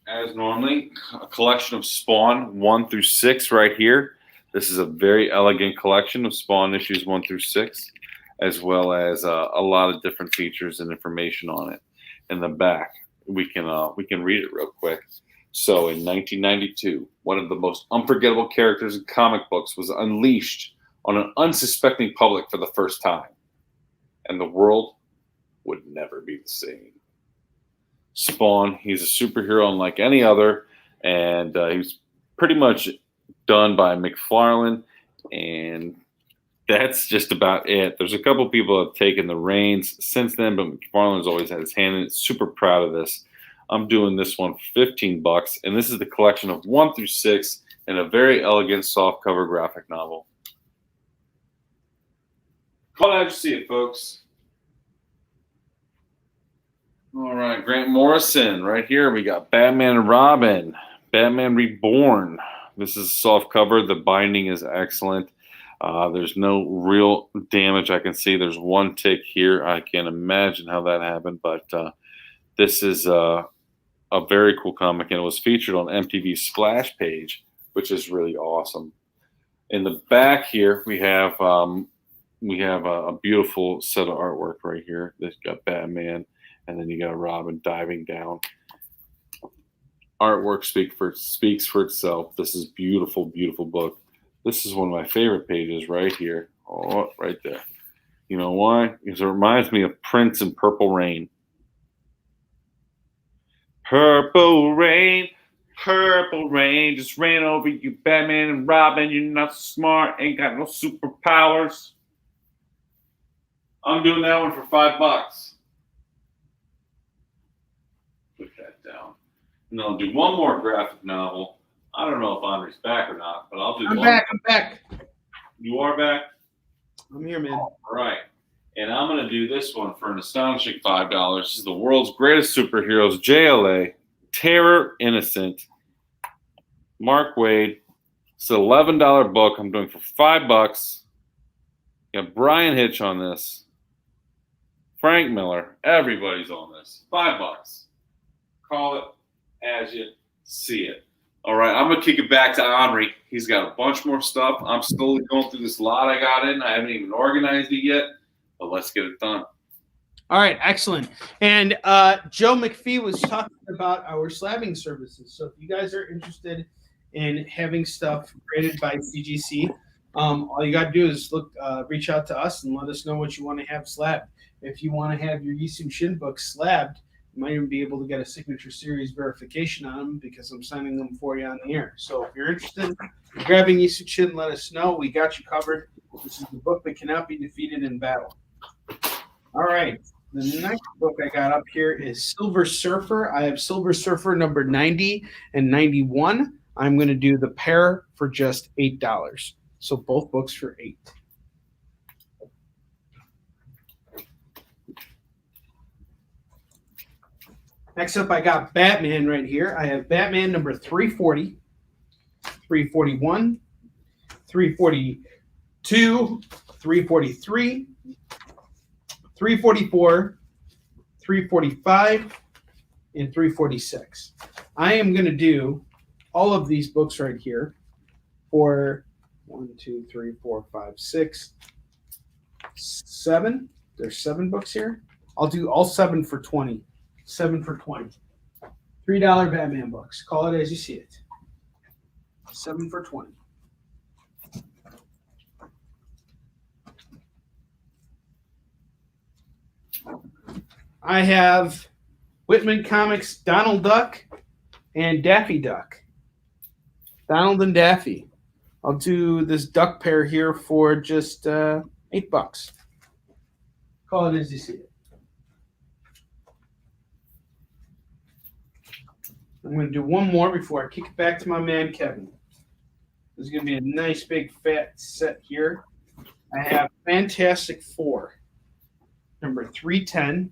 As normally, a collection of Spawn 1 through 6 right here. This is a very elegant collection of Spawn issues 1 through 6, as well as a lot of different features and information on it. In the back, we can read it real quick. So in 1992, one of the most unforgettable characters in comic books was unleashed on an unsuspecting public for the first time, and the world would never be the same. Spawn, he's a superhero unlike any other, and he was pretty much done by McFarlane, and that's just about it. There's a couple people that have taken the reins since then, but McFarlane's always had his hand in it. Super proud of this. I'm doing this one for $15, and this is the collection of 1 through 6 in a very elegant soft cover graphic novel. Glad to see it, folks. All right, Grant Morrison right here. We got Batman and Robin, Batman Reborn. This is a soft cover. The binding is excellent. There's no real damage I can see. There's one tick here. I can't imagine how that happened, but this is a very cool comic, and it was featured on MTV's Splash page, which is really awesome. In the back here, we have a beautiful set of artwork right here. That's got Batman, and then you got Robin diving down. Artwork speaks for itself. This is beautiful, beautiful book. This is one of my favorite pages right here. Oh, right there. You know why? Because it reminds me of Prince and Purple Rain. Purple rain, just rain over you, Batman and Robin. You're not smart, ain't got no superpowers. I'm doing that one for $5. Put that down. And I'll do one more graphic novel. I don't know if Onrie's back or not, but I'll do one. I'm back. You are back? I'm here, man. All right. And I'm going to do this one for an astonishing $5. This is the world's greatest superheroes, JLA, Terror Innocent, Mark Waid. It's an $11 book. I'm doing for $5. You got Brian Hitch on this. Frank Miller. Everybody's on this. $5. Call it as you see it. All right, I'm going to kick it back to Onrie. He's got a bunch more stuff. I'm slowly going through this lot I got in. I haven't even organized it yet, but let's get it done. All right, excellent. And Joe McPhee was talking about our slabbing services. So if you guys are interested in having stuff created by CGC, all you got to do is reach out to us and let us know what you want to have slabbed. If you want to have your Yisun Shin books slabbed, you might even be able to get a signature series verification on them because I'm signing them for you on the air. So if you're interested in grabbing Yisun Shin, let us know. We got you covered. This is the book that cannot be defeated in battle. All right. The next book I got up here is Silver Surfer. I have Silver Surfer number 90 and 91. I'm going to do the pair for just $8. So both books for $8. Next up, I got Batman right here. I have Batman number 340, 341, 342, 343, 344, 345, and 346. I am going to do all of these books right here for 1, 2, 3, 4, 5, 6, 7. There's 7 books here. I'll do all 7 for 20. 7 for 20. $3 Batman books. Call it as you see it. 7 for 20. I have Whitman Comics Donald Duck and Daffy Duck. Donald and Daffy. I'll do this duck pair here for just $8. Call it as you see it. I'm going to do one more before I kick it back to my man, Kevin. This is going to be a nice big fat set here. I have Fantastic Four, number 310,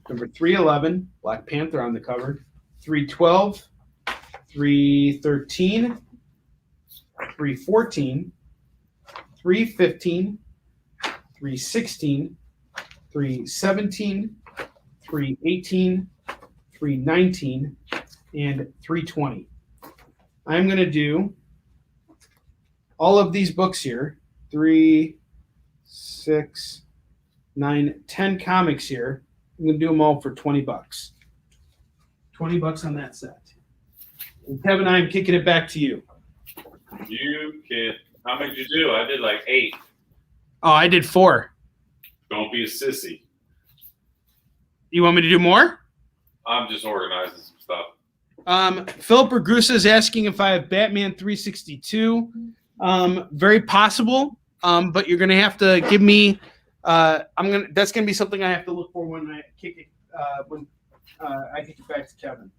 number 311, Black Panther on the cover, 312, 313, 314, 315, 316, 317, 318, 319, and 320. I'm going to do all of these books here, 3, 6, 9, 10 comics here. I'm going to do them all for $20. $20 on that set. And Kevin, I am kicking it back to you. You can. How many did you do? I did like 8. Oh, I did 4. Don't be a sissy. You want me to do more? I'm just organizing some stuff. Philip Ragusa is asking if I have Batman 362. Very possible, but you're going to have to give me. That's going to be something I have to look for when I kick it. When I kick it back to Kevin.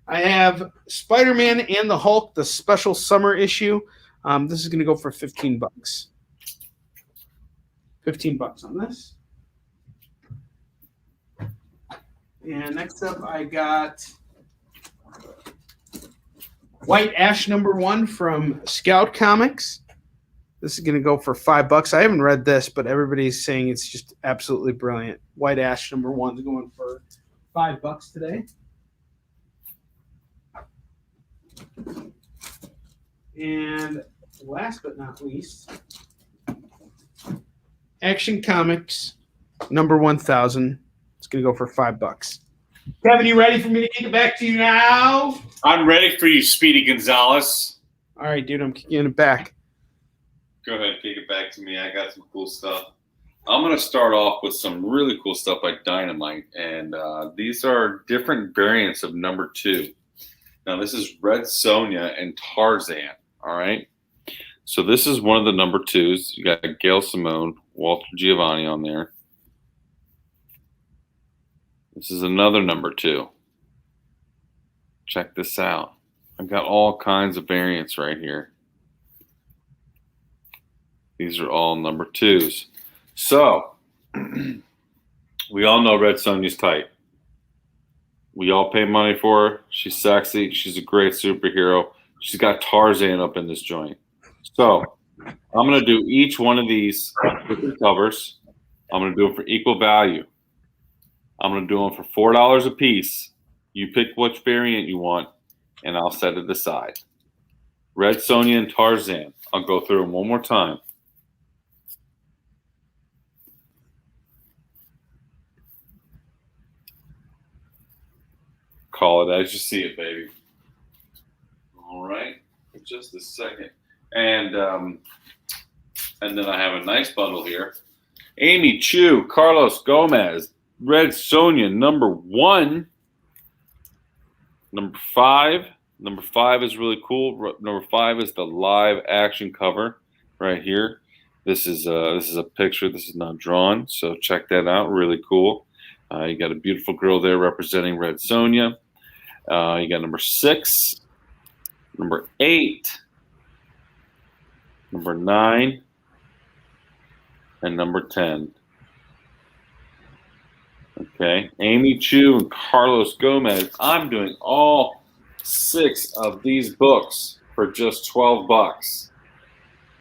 I have Spiderman and the Hulk, the special summer issue. This is going to go for $15. $15 on this. And next up, I got White Ash #1 from Scout Comics. This is going to go for $5. I haven't read this, but everybody's saying it's just absolutely brilliant. White Ash #1 is going for $5 today. And last but not least, Action Comics #1000. It's going to go for $5. Kevin, you ready for me to kick it back to you now? I'm ready for you, Speedy Gonzalez. All right, dude, I'm kicking it back. Go ahead, kick it back to me. I got some cool stuff. I'm going to start off with some really cool stuff like Dynamite, and these are different variants of #2. Now, this is Red Sonja and Tarzan, all right? So this is one of the #2s. You got Gail Simone, Walter Giovanni on there. This is another #2. Check this out. I've got all kinds of variants right here. These are all #2s. So, we all know Red Sonja's tight. We all pay money for her. She's sexy. She's a great superhero. She's got Tarzan up in this joint. So, I'm going to do each one of these different covers. I'm going to do it for equal value. I'm going to do them for $4 a piece. You pick which variant you want, and I'll set it aside. Red Sonja and Tarzan. I'll go through them one more time. Call it as you see it, baby. All right, just a second. And then I have a nice bundle here. Amy Chu, Carlos Gomez, Red Sonja, #1. #5. #5 is really cool. #5 is the live action cover right here. This is a picture. This is not drawn, so check that out. Really cool. You got a beautiful girl there representing Red Sonja. You got #6, #8, #9, and #10. Okay, Amy Chu and Carlos Gomez. I'm doing all 6 of these books for just $12.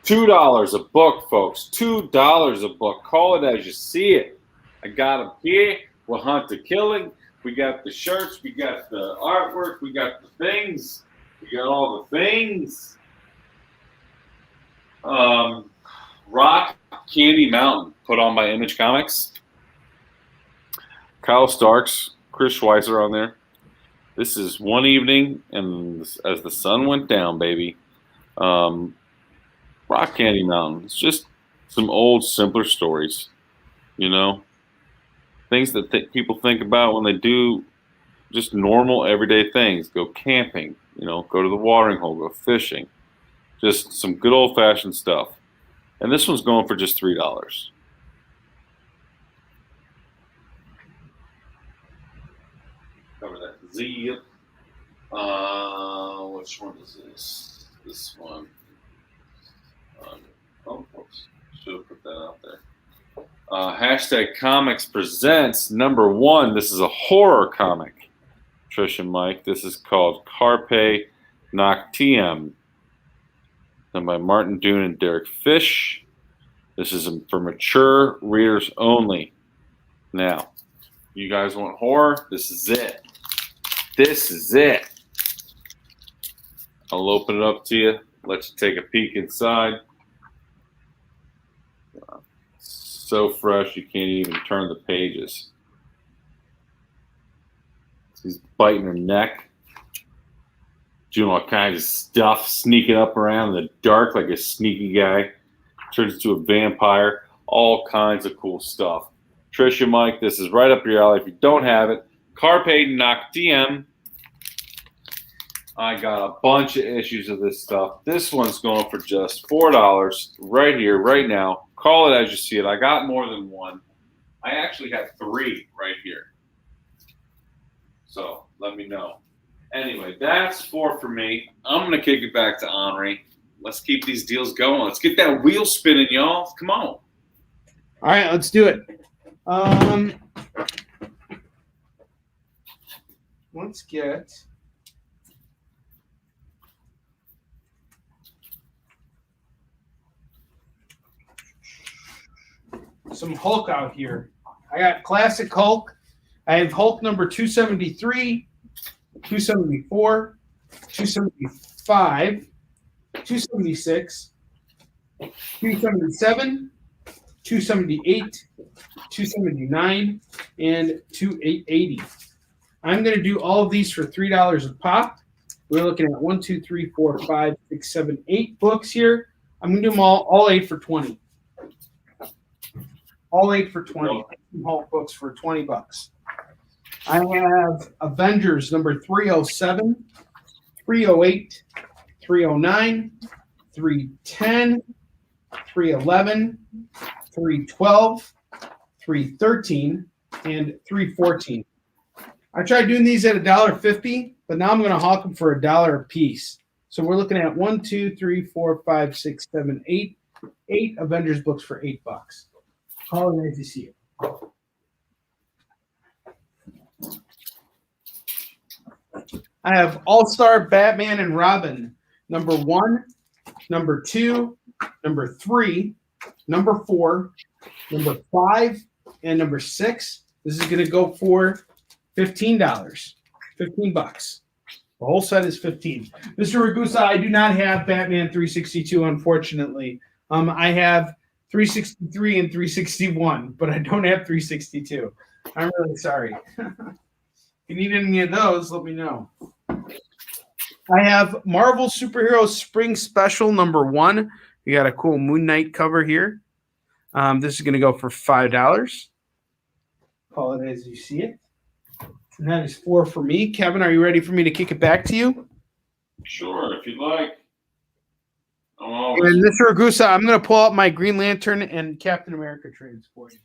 $2 a book, folks. $2 a book. Call it as you see it. I got them here. We'll hunt the killing. We got the shirts. We got the artwork. We got the things. We got all the things. Rock Candy Mountain, put on by Image Comics. Kyle Starks, Chris Schweizer on there. This is One Evening, and as the sun went down, baby. Rock Candy Mountain. It's just some old, simpler stories, you know? Things that people think about when they do just normal, everyday things. Go camping, you know, go to the watering hole, go fishing. Just some good old-fashioned stuff. And this one's going for just $3. Cover that Z. Which one is this? This one. Oops. Should have put that out there. Hashtag Comics presents #1. This is a horror comic. Trish and Mike. This is called Carpe Noctem. Done by Martin Dune and Derek Fish. This is for mature readers only. Now, you guys want horror? This is it. This is it. I'll open it up to you. Let you take a peek inside. So fresh, you can't even turn the pages. He's biting her neck. Doing all kinds of stuff, sneaking up around in the dark like a sneaky guy. Turns into a vampire. All kinds of cool stuff. Trish and Mike, this is right up your alley. If you don't have it, Carpe Noctem. I got a bunch of issues of this stuff. This one's going for just $4 right here, right now. Call it as you see it. I got more than one. I actually have 3 right here. So let me know. Anyway, that's 4 for me. I'm going to kick it back to Onrie. Let's keep these deals going. Let's get that wheel spinning, y'all. Come on. All right, let's do it. Let's get some Hulk out here. I got classic Hulk. I have Hulk number 273, 274, 275, 276, 277, 278, 279, and 280. I'm going to do all of these for $3 a pop. We're looking at 1, 2, 3, 4, 5, 6, 7, 8 books here. I'm going to do them all 8 for 20. All 8 for 20. Hulk books for $20. I have Avengers number 307, 308, 309, 310, 311, 312, 313, and 314. I tried doing these at $1.50, but now I'm going to hawk them for $1 a piece. So we're looking at 1, 2, 3, 4, 5, 6, 7, 8. 8 Avengers books for $8. Call it as you see it. I have All-Star Batman and Robin, number 1, number 2, number 3, number 4, number 5, and number 6. This is going to go for $15. $15. The whole set is $15. Mr. Ragusa, I do not have Batman 362, unfortunately. I have 363 and 361, but I don't have 362. I'm really sorry. If you need any of those, let me know. I have Marvel Superhero Spring Special number 1. We got a cool Moon Knight cover here. This is going to go for $5. Call it as you see it. And that is 4 for me. Kevin, are you ready for me to kick it back to you? Sure, if you'd like. And Mr. Ragusa, I'm going to pull out my Green Lantern and Captain America trades for you.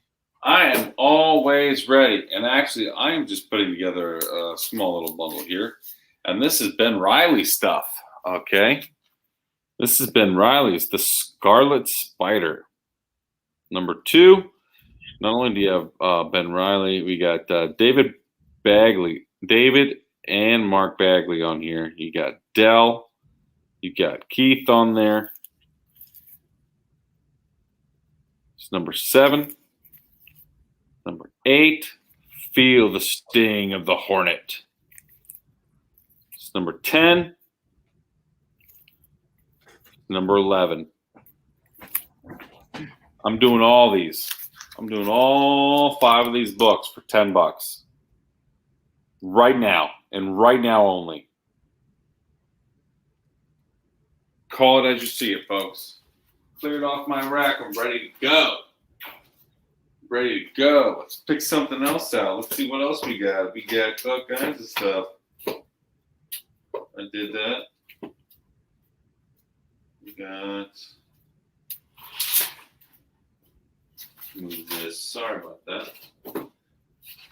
I am always ready. And actually, I am just putting together a small little bundle here. And this is Ben Reilly stuff, okay? This is Ben Reilly's The Scarlet Spider. Number 2, not only do you have Ben Reilly, we got David and Mark Bagley on here. You got Dell. You got Keith on there. It's number 7. Number 8, Feel the Sting of the Hornet. It's number 10. Number 11. I'm doing all these. I'm doing all 5 of these books for $10. Right now, and right now only. Call it as you see it, folks. Cleared off my rack. I'm ready to go. Ready to go. Let's pick something else out. Let's see what else we got. We got all kinds of stuff. I did that. We got. Move this. Sorry about that.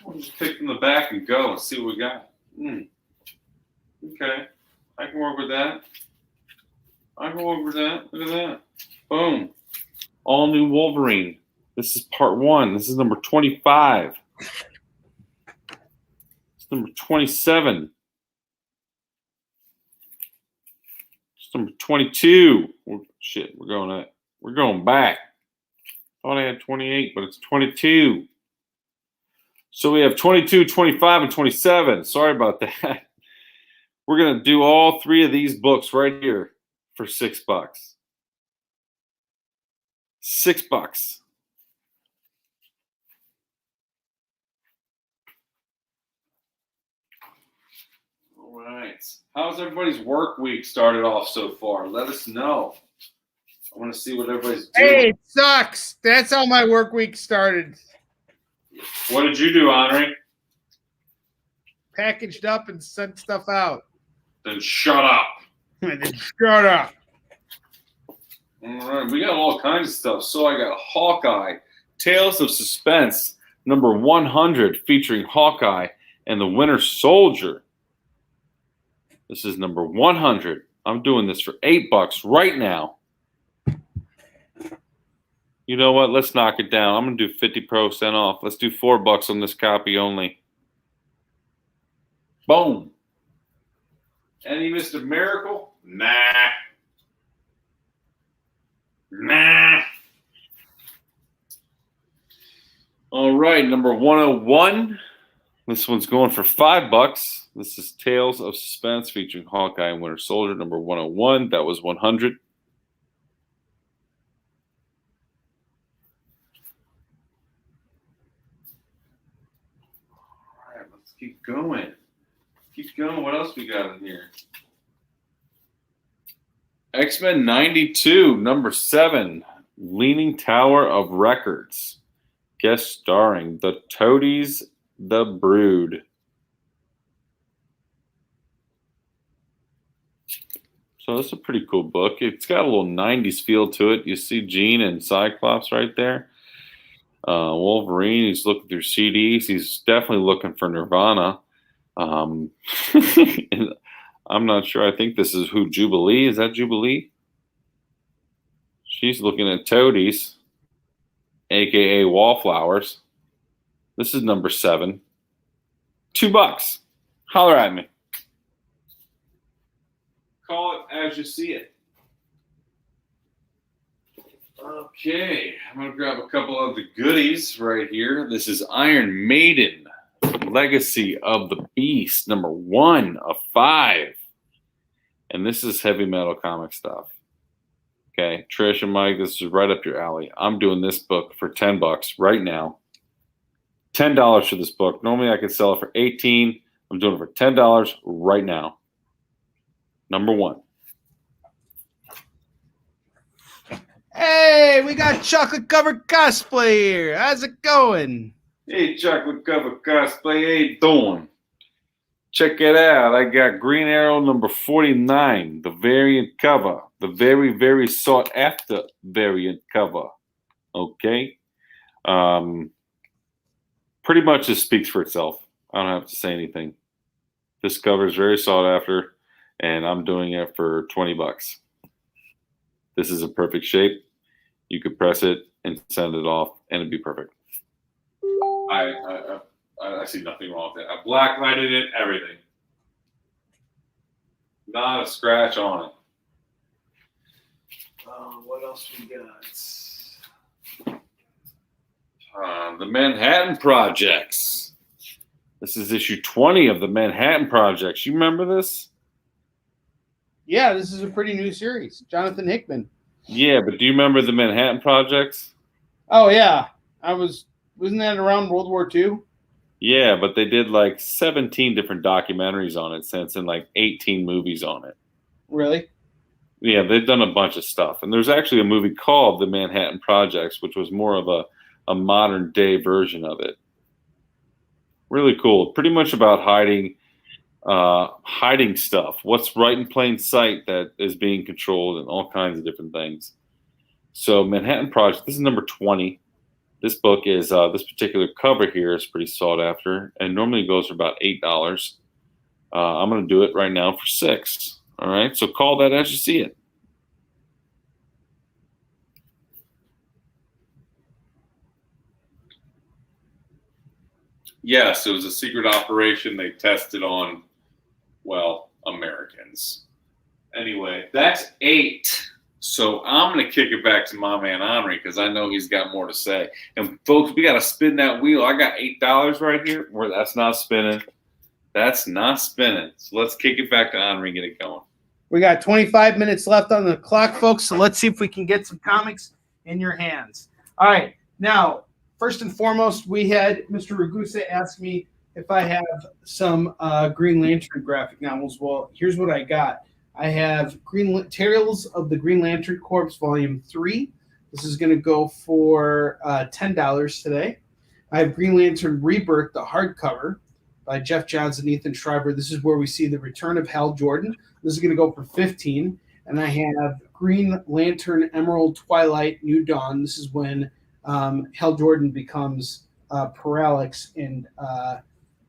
We'll just pick from the back and go and see what we got. Okay. I can work with that. Look at that. Boom. All new Wolverine. This is part 1. This is number 25. It's number 27. It's number 22. Shit, we're going back. Thought I had 28, but it's 22. So we have 22, 25, and 27. Sorry about that. We're going to do all 3 of these books right here for $6. $6. All right. How's everybody's work week started off so far? Let us know. I want to see what everybody's doing. Hey, it sucks. That's how my work week started. What did you do, Onrie? Packaged up and sent stuff out. Then shut up. Then shut up. All right, we got all kinds of stuff. So I got Hawkeye, Tales of Suspense, number 100, featuring Hawkeye and the Winter Soldier. This is number 100. I'm doing this for $8 right now. You know what? Let's knock it down. I'm going to do 50% off. Let's do $4 on this copy only. Boom. Any Mr. Miracle? Nah. All right, number 101. This one's going for $5. This is Tales of Suspense featuring Hawkeye and Winter Soldier, number 101. That was 100. All right, let's keep going. What else we got in here? X-Men 92, number 7, Leaning Tower of Records. Guest starring the Toadies, the Brood. So that's a pretty cool book. It's got a little 90s feel to it. You see Jean and Cyclops right there. Wolverine, he's looking through CDs. He's definitely looking for Nirvana. I'm not sure. I think this is who? Jubilee? Is that Jubilee? She's looking at Toadies, a.k.a. Wallflowers. This is number 7. $2. Holler at me. Call it as you see it. Okay, I'm going to grab a couple of the goodies right here. This is Iron Maiden, Legacy of the Beast, number 1 of 5. And this is heavy metal comic stuff. Okay, Trish and Mike, this is right up your alley. I'm doing this book for $10 right now. $10 for this book. Normally I could sell it for $18. I'm doing it for $10 right now. Number 1. Hey, we got chocolate covered cosplay here. How's it going? Hey, chocolate covered cosplay, how you doing? Check it out. I got Green Arrow number 49, the variant cover. The very, very sought after variant cover. Okay? Pretty much this speaks for itself. I don't have to say anything. This cover is very sought after, and I'm doing it for $20. This is a perfect shape. You could press it and send it off, and it'd be perfect. I see nothing wrong with it. I blacklighted it, everything. Not a scratch on it. What else we got? The Manhattan Projects. This is issue 20 of the Manhattan Projects. You remember this? Yeah, this is a pretty new series. Jonathan Hickman. Yeah, but do you remember the Manhattan Projects? Oh, yeah. Wasn't that around World War II? Yeah, but they did like 17 different documentaries on it since and like 18 movies on it. Really? Yeah, they've done a bunch of stuff. And there's actually a movie called The Manhattan Projects, which was more of a modern day version of it. Really cool. Pretty much about hiding hiding stuff, what's right in plain sight that is being controlled, and all kinds of different things. So Manhattan Project, this is number 20. This book is, this particular cover here is pretty sought after, and normally goes for about $8. I'm going to do it right now for $6. All right, so call that as you see it. Yes, it was a secret operation. They tested on, well, Americans. Anyway, that's 8. So I'm going to kick it back to my man Onrie because I know he's got more to say. And folks, we got to spin that wheel. I got $8 right here. Where that's not spinning. That's not spinning. So let's kick it back to Onrie and get it going. We got 25 minutes left on the clock, folks. So let's see if we can get some comics in your hands. All right. Now, first and foremost, we had Mr. Ragusa ask me if I have some Green Lantern graphic novels. Well, here's what I got. I have Tales of the Green Lantern Corps, Volume 3. This is going to go for $10 today. I have Green Lantern Rebirth, the hardcover, by Jeff Johns and Ethan Schreiber. This is where we see the return of Hal Jordan. This is going to go for $15. And I have Green Lantern Emerald Twilight New Dawn. This is when Hal Jordan becomes Parallax and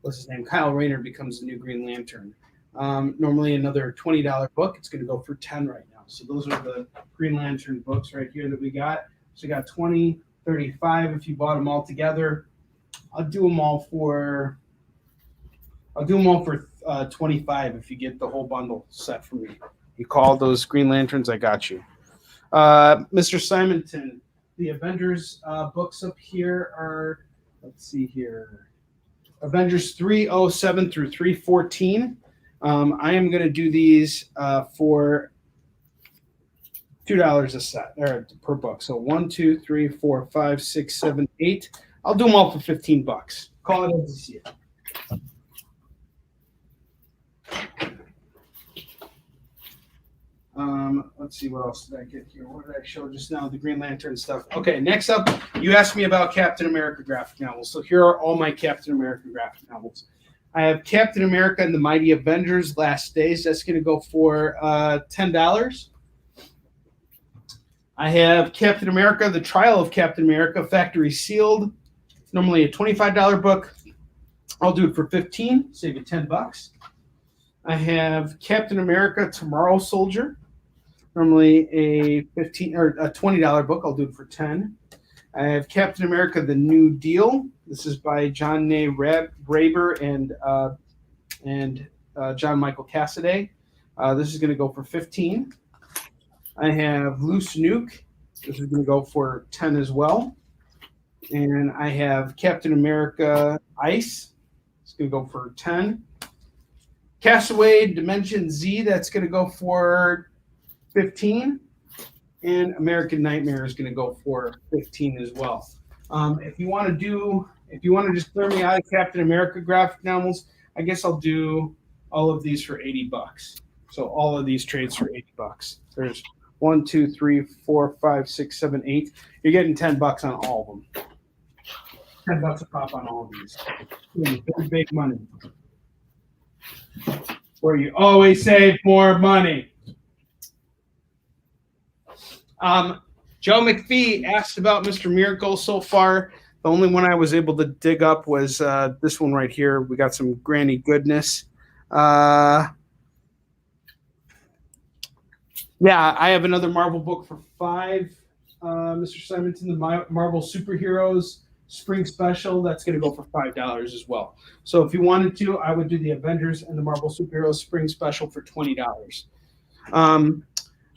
what's his name? Kyle Rayner becomes the new Green Lantern. Normally another $20 book. It's going to go for $10 right now. So those are the Green Lantern books right here that we got. So we got 20, 35 if you bought them all together. I'll do them all for 25 if you get the whole bundle set for me. You call those Green Lanterns, I got you. Mr. Simonton, the Avengers books up here are, let's see here, Avengers 307 through 314. I am going to do these for $2 a set or per book. So 1, 2, 3, 4, 5, 6, 7, 8. I'll do them all for $15. Call it as you see it. Let's see, what else did I get here? What did I show just now? The Green Lantern stuff. Okay, next up, you asked me about Captain America graphic novels. So here are all my Captain America graphic novels. I have Captain America and the Mighty Avengers Last Days. That's going to go for $10. I have Captain America, The Trial of Captain America, Factory Sealed. It's normally a $25 book. I'll do it for $15, save you $10. I have Captain America, Tomorrow Soldier. Normally a $15 or a $20 book. I'll do it for $10. I have Captain America, The New Deal. This is by John Nay Raber and John Michael Cassaday. This is going to go for $15. I have Loose Nuke. This is going to go for $10 as well. And I have Captain America Ice. It's going to go for $10. Castaway Dimension Z. That's going to go for $15. And American Nightmare is going to go for $15 as well. If you want to just clear me out of Captain America graphic novels, I guess I'll do all of these for $80. So all of these trades for $80. There's 1, 2, 3, 4, 5, 6, 7, 8. You're getting $10 on all of them. $10 a pop on all of these. Very big money. Where you always save more money. Joe McPhee asked about Mr. Miracle so far. The only one I was able to dig up was this one right here. We got some granny goodness. Yeah, I have another Marvel book for $5. Mr. Simonton, the Marvel Superheroes Spring Special. That's going to go for $5 as well. So if you wanted to, I would do the Avengers and the Marvel Superheroes Spring Special for $20.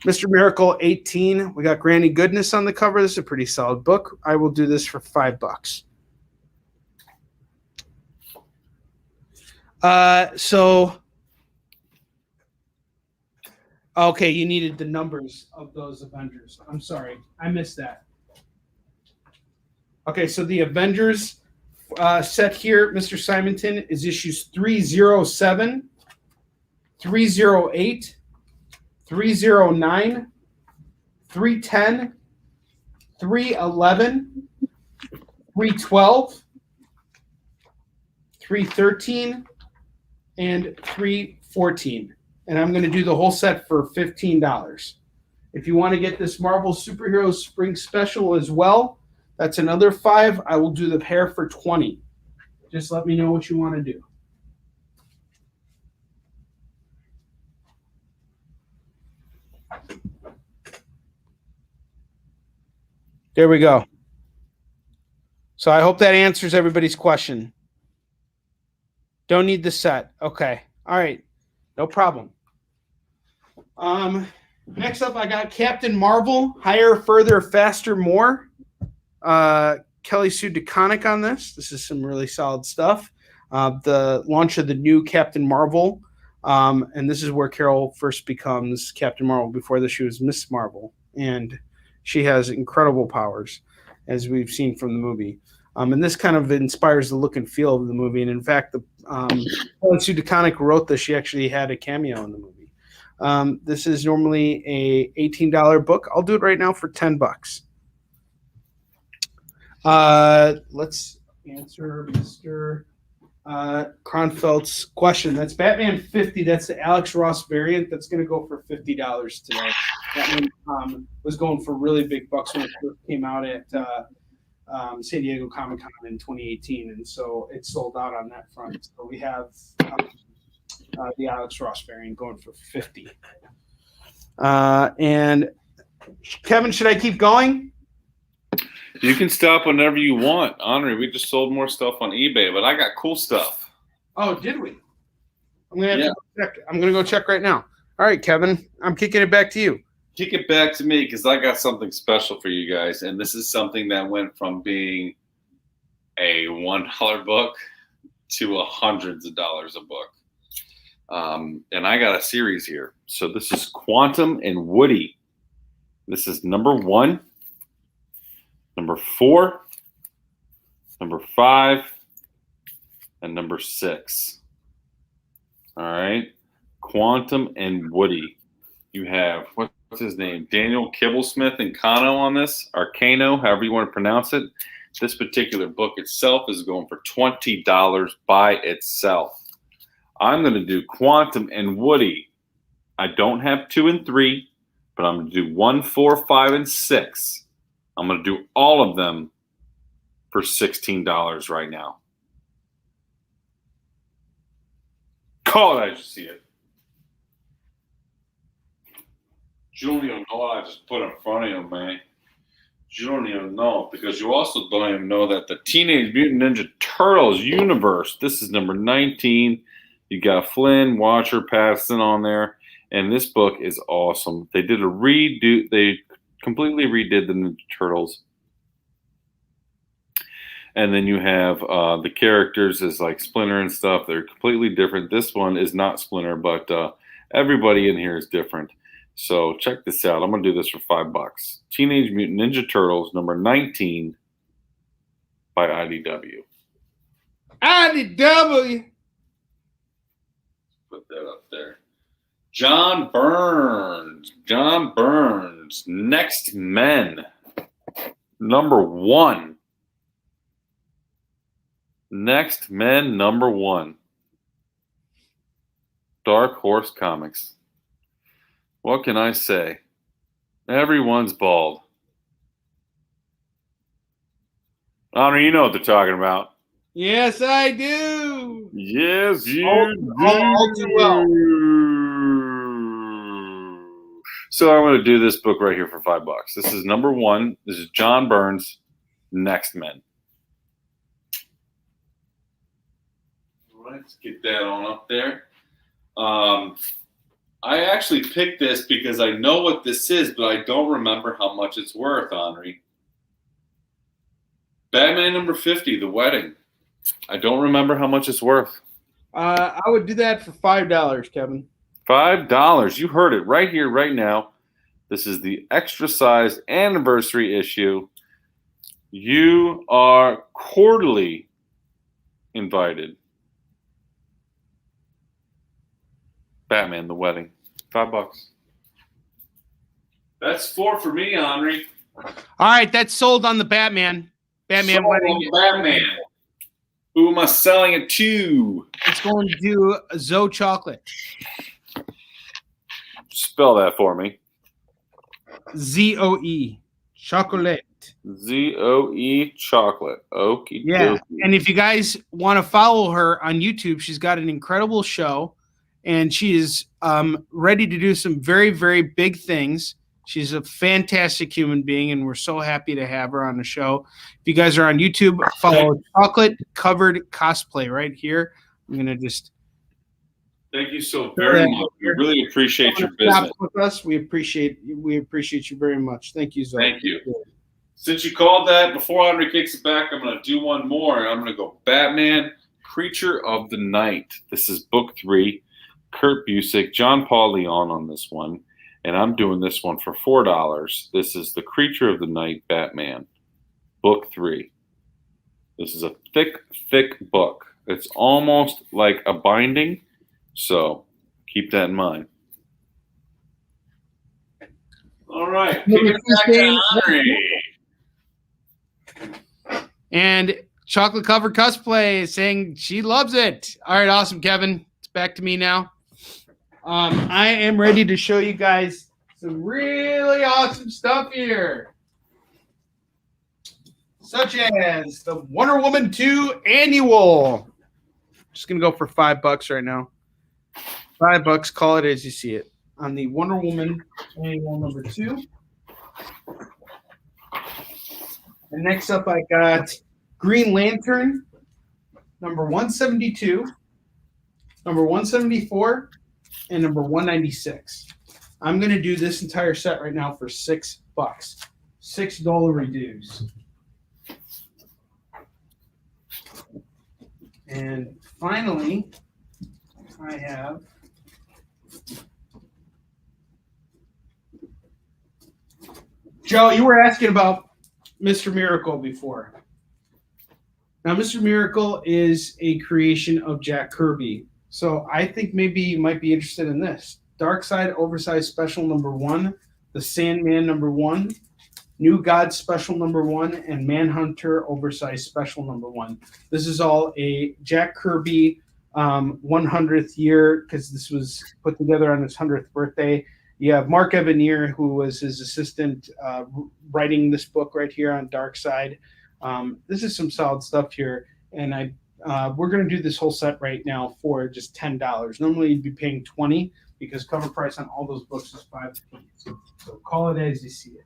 Mr. Miracle 18. We got Granny Goodness on the cover. This is a pretty solid book. I will do this for $5. Okay, you needed the numbers of those Avengers. I'm sorry, I missed that. Okay, so the Avengers set here, Mr. Simonton, is issues 307, 308, 309, 310, 311, 312, 313, and $3.14. And I'm going to do the whole set for $15. If you want to get this Marvel Superheroes Spring Special as well, that's another $5. I will do the pair for $20. Just let me know what you want to do. There we go. So I hope that answers everybody's question. Don't need the set. Okay. All right. No problem. Next up, I got Captain Marvel, Higher, Further, Faster, More. Kelly Sue DeConnick on this. This is some really solid stuff. The launch of the new Captain Marvel. And this is where Carol first becomes Captain Marvel. Before this, she was Miss Marvel. And she has incredible powers, as we've seen from the movie. And this kind of inspires the look and feel of the movie. And in fact, Kelly Sue DeConnick wrote this. She actually had a cameo in the movie. This is normally a $18 book. I'll do it right now for $10. Let's answer Mr. Kronfeld's question. That's Batman 50. That's the Alex Ross variant. That's going to go for $50 today. That one was going for really big bucks when it first came out at San Diego Comic-Con in 2018, and so it sold out on that front. So we have the Alex Ross variant going for $50. And Kevin, should I keep going? You can stop whenever you want. Onrie, we just sold more stuff on eBay, but I got cool stuff. Oh, did we? I'm gonna have to go check. I'm gonna go check right now. All right, Kevin, I'm kicking it back to you. Kick it back to me because I got something special for you guys, and this is something that went from being a $1 book to hundreds of dollars a book. And I got a series here. So this is Quantum and Woody. This is number 1. Number 4, number 5, and number 6. All right. Quantum and Woody. You have, what's his name? Daniel Kibblesmith and Kano on this. Arcano, however you want to pronounce it. This particular book itself is going for $20 by itself. I'm going to do Quantum and Woody. I don't have 2 and 3, but I'm going to do 1, 4, 5, and 6. I'm going to do all of them for $16 right now. Call it as you see it. You don't even know what I just put in front of you, man. You don't even know, because you also don't even know that the Teenage Mutant Ninja Turtles universe, this is number 19. You got Flynn, Watcher, Patterson on there, and this book is awesome. They did a redo. They completely redid the Ninja Turtles. And then you have the characters as like Splinter and stuff. They're completely different. This one is not Splinter, but everybody in here is different. So check this out. I'm going to do this for $5. Teenage Mutant Ninja Turtles, number 19 by IDW. IDW. Put that up there. John Burns. John Burns. Next Men. Number 1. Next Men, number 1. Dark Horse Comics. What can I say? Everyone's bald. Honor, you know what they're talking about. Yes, I do. Yes, you do. All too well. So I'm going to do this book right here for $5. This is number 1. This is John Burns, Next Men. Let's get that on up there. I actually picked this because I know what this is, but I don't remember how much it's worth, Onrie. Batman number 50, The Wedding. I don't remember how much it's worth. I would do that for $5, Kevin. $5. You heard it right here, right now. This is the extra-sized anniversary issue. You are cordially invited. Batman, The Wedding. $5. That's 4 for me, Onrie. All right, that's sold on the Batman. Batman Sold Wedding. on Batman. Who am I selling it to? It's going to Zoe Chocolate. Spell that for me. ZOE. Chocolate. ZOE Chocolate. Okie Yeah. dokie. And if you guys want to follow her on YouTube, she's got an incredible show, and she is ready to do some very, very big things. She's a fantastic human being, and we're so happy to have her on the show. If you guys are on YouTube, follow Chocolate Covered Cosplay right here. I'm going to just... Thank you so very much. We really appreciate your business. With us. We appreciate you very much. Thank you, Zoe. Thank you. Since you called that, before Onrie kicks it back, I'm going to do one more. I'm going to go Batman, Creature of the Night. This is book 3. Kurt Busiek, John Paul Leon on this one. And I'm doing this one for $4. This is the Creature of the Night Batman, book 3. This is a thick, thick book. It's almost like a binding, so keep that in mind. All right, kick it back to Onrie. And Chocolate Covered Cosplay saying she loves it. All right, awesome, Kevin. It's back to me now. I am ready to show you guys some really awesome stuff here, such as the Wonder Woman 2 Annual. Just gonna go for $5 right now. $5. Call it as you see it. On the Wonder Woman Annual number 2. And next up, I got Green Lantern number 172, number 174. And number 196. I'm going to do this entire set right now for $6. $6 reduce. And finally, I have Joe, you were asking about Mr. Miracle before. Now, Mr. Miracle is a creation of Jack Kirby. So I think maybe you might be interested in this. Darkseid Oversized Special number 1, The Sandman number 1, New God Special number 1, and Manhunter Oversized Special number 1. This is all a Jack Kirby 100th year, because this was put together on his 100th birthday. You have Mark Evanier, who was his assistant, writing this book right here on Darkseid. This is some solid stuff here, and we're going to do this whole set right now for just $10. Normally, you'd be paying $20 because cover price on all those books is $5. So call it as you see it.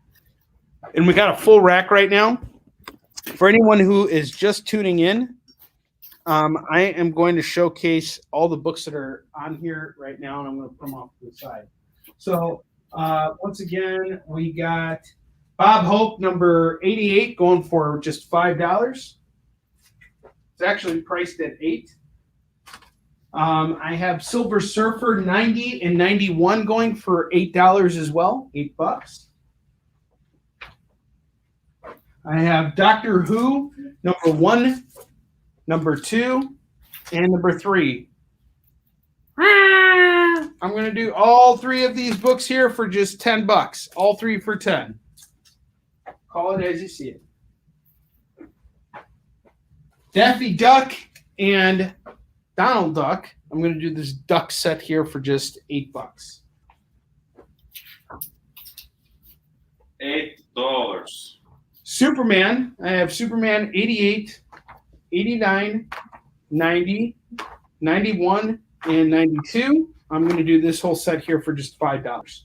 And we got a full rack right now. For anyone who is just tuning in, I am going to showcase all the books that are on here right now, and I'm going to put them off to the side. So once again, we got Bob Hope number 88 going for just $5. It's actually priced at $8. I have Silver Surfer 90 and 91 going for $8 as well, $8. I have Doctor Who number 1, number 2, and number 3. I'm going to do all 3 of these books here for just $10. All 3 for 10. Call it as you see it. Daffy Duck and Donald Duck. I'm going to do this duck set here for just $8. $8. Superman. I have Superman 88, 89, 90, 91, and 92. I'm going to do this whole set here for just $5.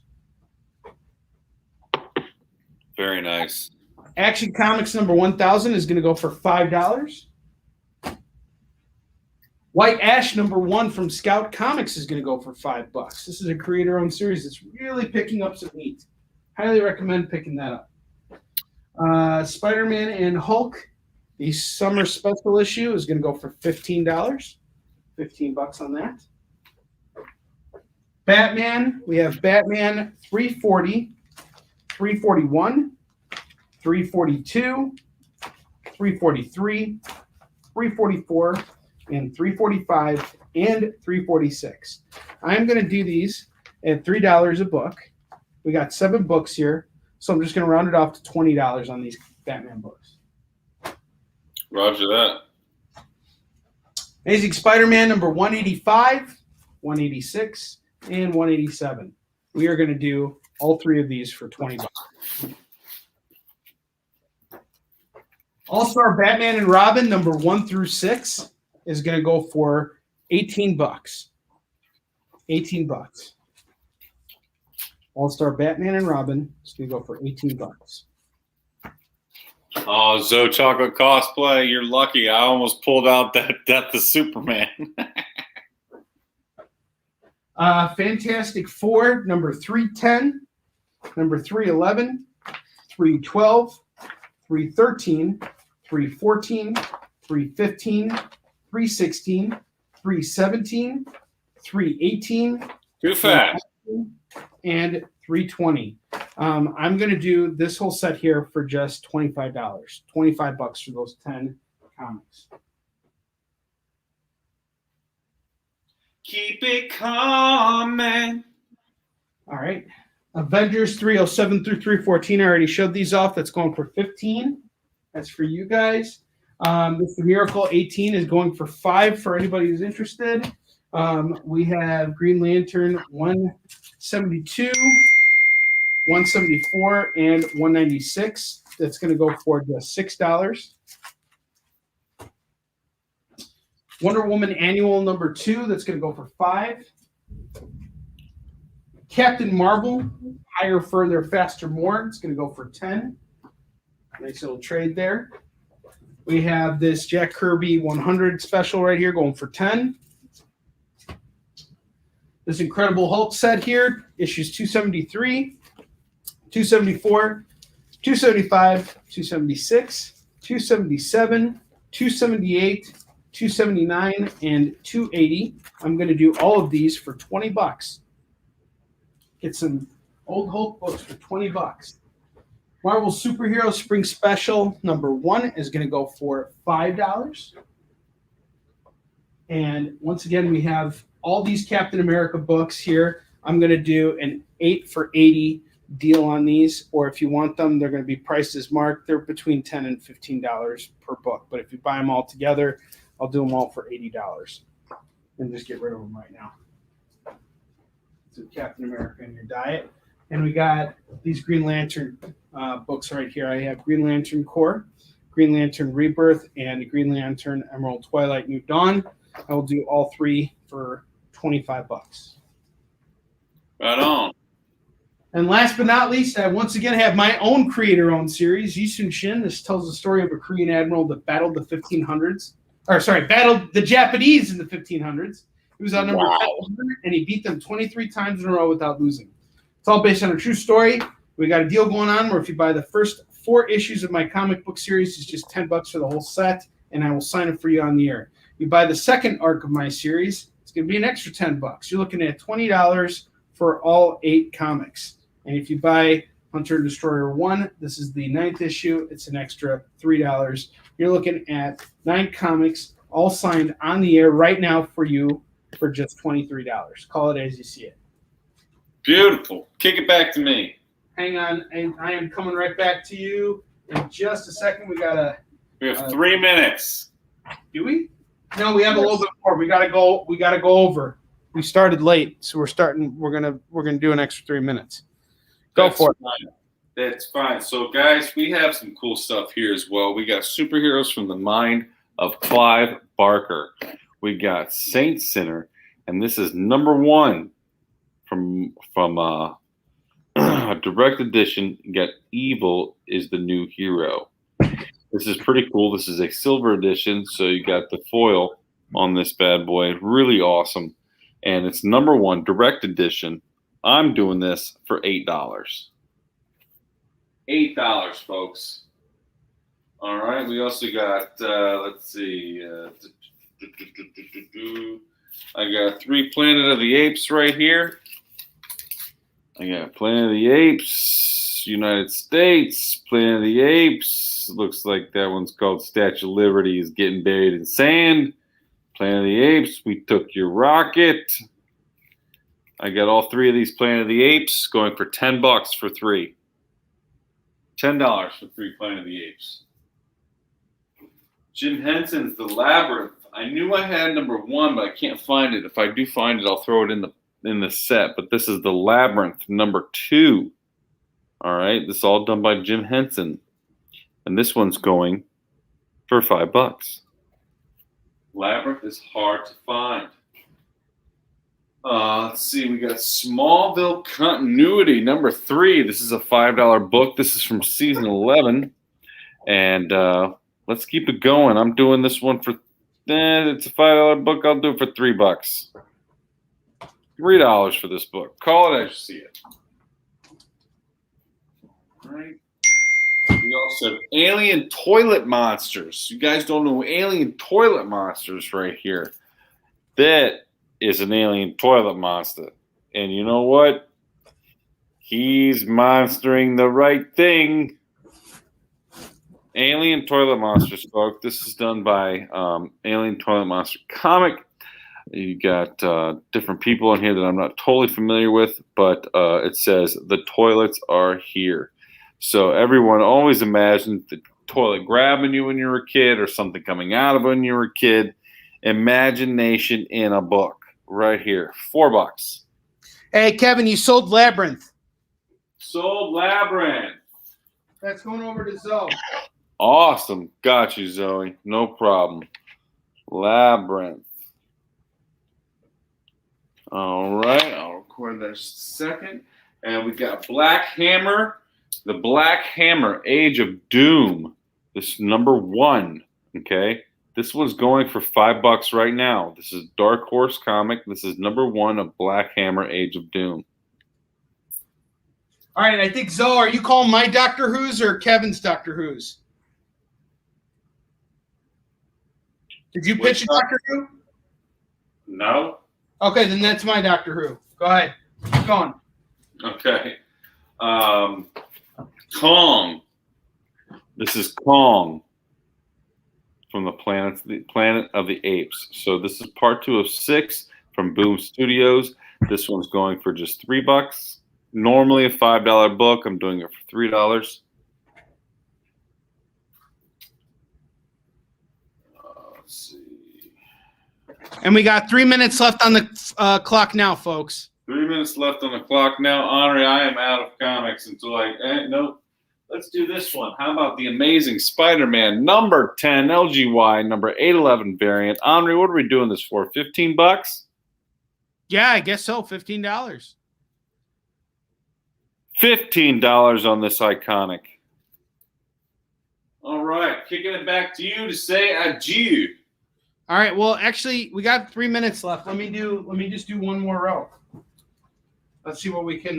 Very nice. Action Comics number 1000 is going to go for $5. White Ash number 1 from Scout Comics is going to go for $5. This is a creator-owned series that's really picking up some heat. Highly recommend picking that up. Spiderman and Hulk, the summer special issue, is going to go for $15. $15 on that. Batman, we have Batman 340, 341, 342, 343, 344, and 345, and 346. I'm going to do these at $3 a book. We got 7 books here, so I'm just going to round it off to $20 on these Batman books. Roger that. Amazing Spider-Man number 185, 186, and 187. We are going to do all three of these for $20. All-Star Batman and Robin number 1 through 6 is going to go for $18. $18. All-Star Batman and Robin is going to go for $18. Oh, Zoe Chocolate cosplay. You're lucky. I almost pulled out that Death of Superman. Fantastic Four, number 310, number 311, 312, 313, 314, 315, 316, 317, 318. Too fast. And 320. I'm going to do this whole set here for just $25. $25 for those 10 comics. Keep it coming. All right. Avengers 307 through 314. I already showed these off. That's going for $15. That's for you guys. Mr. Miracle 18 is going for $5 for anybody who's interested. We have Green Lantern 172, 174, and 196. That's going to go for just $6. Wonder Woman Annual number 2. That's going to go for $5. Captain Marvel, Higher, Further, Faster, More. It's going to go for $10. Nice little trade there. We have this Jack Kirby 100 special right here going for $10. This Incredible Hulk set here, issues 273, 274, 275, 276, 277, 278, 279, and 280. I'm going to do all of these for $20. Get some old Hulk books for $20. Marvel Superhero Spring Special number 1 is going to go for $5. And once again, we have all these Captain America books here. I'm going to do an 8 for $80 deal on these, or if you want them, they're going to be priced as marked. They're between $10 and $15 per book. But if you buy them all together, I'll do them all for $80 and just get rid of them right now. So Captain America in your diet. And we got these Green Lantern books right here. I have Green Lantern Corps, Green Lantern Rebirth, and Green Lantern Emerald Twilight New Dawn. I will do all three for $25. Right on. And last but not least, I once again have my own creator-owned series, Yisun Shin. This tells the story of a Korean admiral that battled the 1500s. Battled the Japanese in the 1500s. He was on number 1000, and he beat them 23 times in a row without losing. It's all based on a true story. We got a deal going on where if you buy the first 4 issues of my comic book series, it's just $10 for the whole set, and I will sign it for you on the air. You buy the second arc of my series, it's going to be an extra $10. You're looking at $20 for all 8 comics. And if you buy Hunter and Destroyer 1, this is the 9th issue, it's an extra $3. You're looking at 9 comics, all signed on the air right now for you for just $23. Call it as you see it. Beautiful. Kick it back to me. Hang on, and I am coming right back to you in just a second. We have 3 minutes. Do we? No, we have a little bit more. We gotta go over. We started late, so we're gonna do an extra 3 minutes. Go for it. Fine. That's fine. So guys, we have some cool stuff here as well. We got superheroes from the mind of Clive Barker. We got Saint Sinner, and this is number 1 from a direct edition. You got Evil is the New Hero. This is pretty cool. This is a silver edition, so you got the foil on this bad boy. Really awesome. And it's number 1 direct edition. I'm doing this for $8. $8, folks. All right. We also got, let's see. I got 3 Planet of the Apes right here. I got Planet of the Apes, United States, Planet of the Apes. Looks like that one's called Statue of Liberty is getting buried in sand. Planet of the Apes, we took your rocket. I got all 3 of these Planet of the Apes going for $10 for 3. $10 for 3 Planet of the Apes. Jim Henson's The Labyrinth. I knew I had number 1, but I can't find it. If I do find it, I'll throw it in the set. But this is the Labyrinth number 2. All right, this is all done by Jim Henson, and this one's going for $5. Labyrinth is hard to find. Let's see, we got Smallville Continuity number 3. This is a $5 book. This is from season 11, and let's keep it going. I'm doing this one for. It's a $5 book. I'll do it for $3. $3 for this book. Call it as you see it. All right. We also have Alien Toilet Monsters. You guys don't know Alien Toilet Monsters right here. That is an alien toilet monster. And you know what? He's monstering the right thing. Alien Toilet Monsters, folks. This is done by Alien Toilet Monster Comic. You got different people in here that I'm not totally familiar with, but it says the toilets are here. So everyone always imagined the toilet grabbing you when you were a kid or something coming out of when you were a kid. Imagination in a book right here. $4. Hey, Kevin, you sold Labyrinth. Sold Labyrinth. That's going over to Zoe. Awesome. Got you, Zoe. No problem. Labyrinth. All right. I'll record that just a second. And we got Black Hammer. The Black Hammer, Age of Doom. This is number 1. Okay. This one's going for $5 right now. This is Dark Horse comic. This is number 1 of Black Hammer, Age of Doom. All right. I think, Zoe, are you calling my Doctor Who's or Kevin's Doctor Who's? Did you pitch a Doctor Who? No. Okay, then that's my Doctor Who. Go ahead. Keep going. Okay. Kong. This is Kong from the Planet of the Apes. So this is part 2 of 6 from Boom Studios. This one's going for just $3. Normally a $5 book. I'm doing it for $3. Let's see. And we got 3 minutes left on the clock now, folks. 3 minutes left on the clock now. Onrie, I am out of comics until nope. Let's do this one. How about the Amazing Spider-Man number 10 LGY number 811 variant? Onrie, what are we doing this for? $15? Yeah, I guess so. $15. $15 on this iconic. All right, kicking it back to you to say adieu. All right. Well, actually, we got 3 minutes left. Let me just do one more row. Let's see what we can.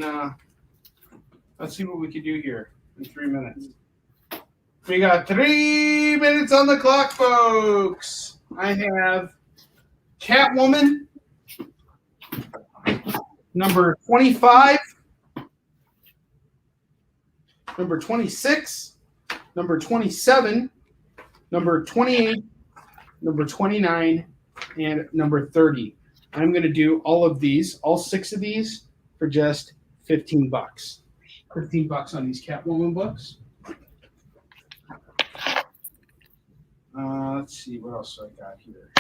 Let's see what we can do here in 3 minutes. We got 3 minutes on the clock, folks. I have Catwoman, number 25, number 26, number 27, number 28, number 29, and number 30. I'm going to do all of these, all 6 of these, for just $15. $15 on these Catwoman books. Let's see, what else I got here?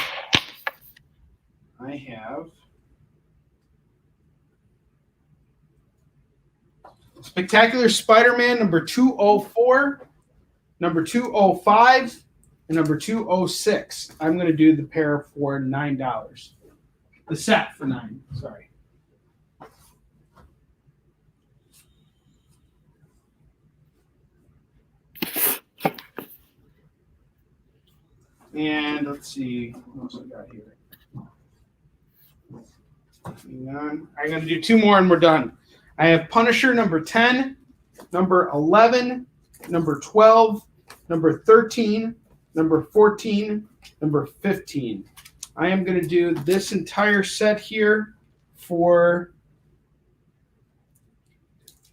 I have Spectacular Spider-Man number 204, number 205, and number 206. I'm going to do the pair for $9. The set for $9, sorry. And let's see what else I got here. Hang on. I'm going to do 2 more and we're done. I have Punisher number 10, number 11, number 12, number 13, number 14, number 15. I am going to do this entire set here for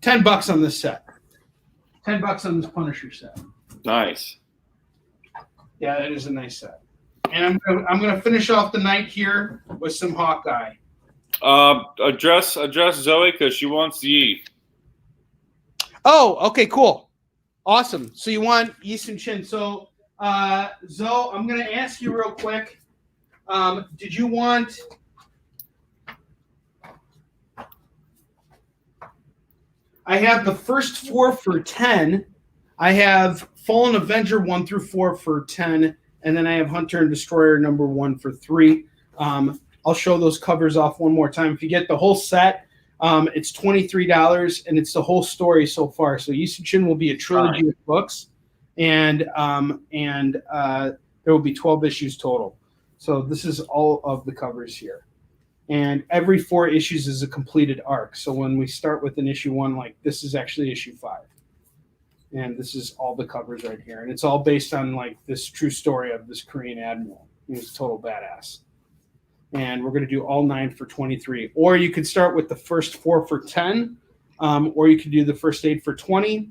$10 on this set. $10 on this Punisher set. Nice. Yeah, that is a nice set. And I'm gonna finish off the night here with some Hawkeye. Address Zoe because she wants Yi. Oh, okay, cool, awesome. So you want Easton Chin? So, Zoe, I'm gonna ask you real quick. Did you want? I have the first 4 for 10. I have Fallen Avenger 1 through 4 for 10, and then I have Hunter and Destroyer number 1 for 3. I'll show those covers off one more time. If you get the whole set, it's $23, and it's the whole story so far. So Yusichin will be a trilogy of books, and there will be 12 issues total. So this is all of the covers here. And every 4 issues is a completed arc. So when we start with an issue 1, like this is actually issue 5. And this is all the covers right here. And it's all based on like this true story of this Korean admiral. He was a total badass. And we're going to do all 9 for 23. Or you could start with the first 4 for 10. Or you could do the first 8 for 20.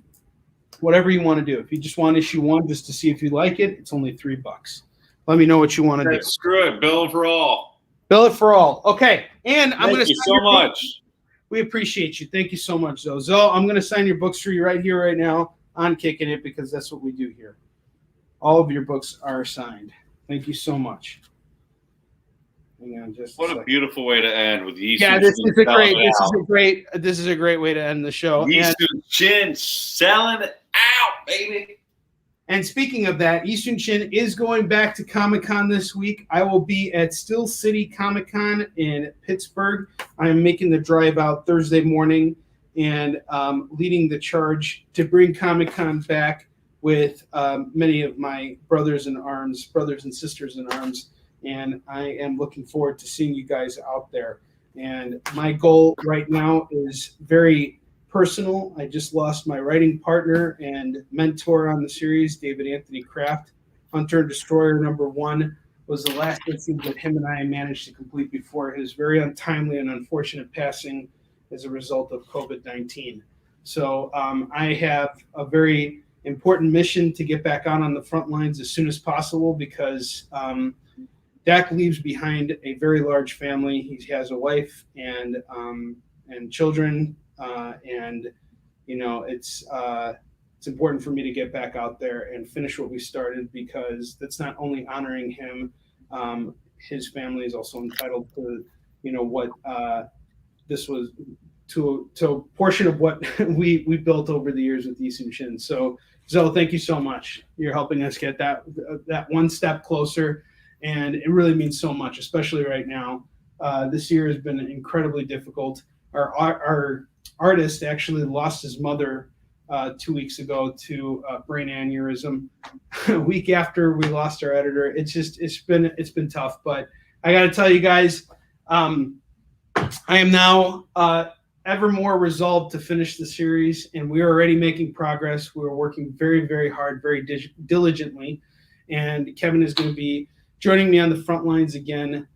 Whatever you want to do. If you just want issue 1 just to see if you like it, it's only $3. Let me know what you want to do. Screw it. Bill for all. Bill it for all. Okay. And I'm going to Thank you so much. We appreciate you. Thank you so much, Zoe. Zoe, I'm going to sign your books for you right here, right now on Kickin' It, because that's what we do here. All of your books are signed. Thank you so much. Hang on just what a beautiful way to end with Yusichin. Yeah, this is a great way to end the show. Yusichin selling out, baby. And speaking of that, Yusichin is going back to Comic-Con this week. I will be at Still City Comic-Con in Pittsburgh. I'm making the drive out Thursday morning and leading the charge to bring Comic-Con back with many of my brothers and sisters in arms. And I am looking forward to seeing you guys out there. And my goal right now is very personal. I just lost my writing partner and mentor on the series, David Anthony Kraft. Hunter and Destroyer number 1 was the last issue that him and I managed to complete before his very untimely and unfortunate passing as a result of COVID-19. So I have a very important mission to get back on the front lines as soon as possible because Dak leaves behind a very large family. He has a wife and children. And you know, it's important for me to get back out there and finish what we started, because that's not only honoring him, his family is also entitled to, you know, what this was to a portion of what we built over the years with Yusichin. So Zoe, thank you so much. You're helping us get that one step closer, and it really means so much, especially right now. This year has been incredibly difficult. Our artist actually lost his mother 2 weeks ago to brain aneurysm. A week after we lost our editor, it's been tough. But I got to tell you guys, I am now ever more resolved to finish the series, and we are already making progress. We're working very, very hard, very diligently, and Kevin is going to be joining me on the front lines again.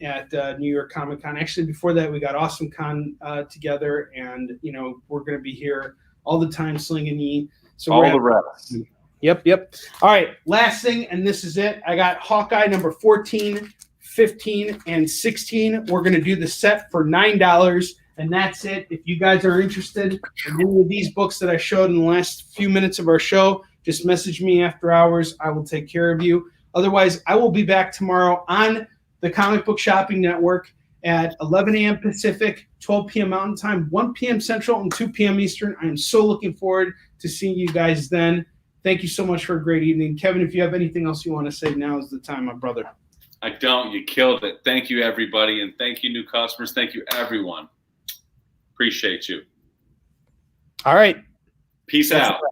At New York Comic Con. Actually, before that, we got Awesome Con together, and you know, we're going to be here all the time, slinging E. So all the rest. Yep. All right, last thing, and this is it. I got Hawkeye number 14, 15, and 16. We're going to do the set for $9, and that's it. If you guys are interested in any of these books that I showed in the last few minutes of our show, just message me after hours. I will take care of you. Otherwise, I will be back tomorrow on the Comic Book Shopping Network at 11 a.m. Pacific, 12 p.m. Mountain Time, 1 p.m. Central, and 2 p.m. Eastern. I am so looking forward to seeing you guys then. Thank you so much for a great evening. Kevin, if you have anything else you want to say, now is the time, my brother. I don't. You killed it. Thank you, everybody, and thank you, new customers. Thank you, everyone. Appreciate you. All right. Peace out.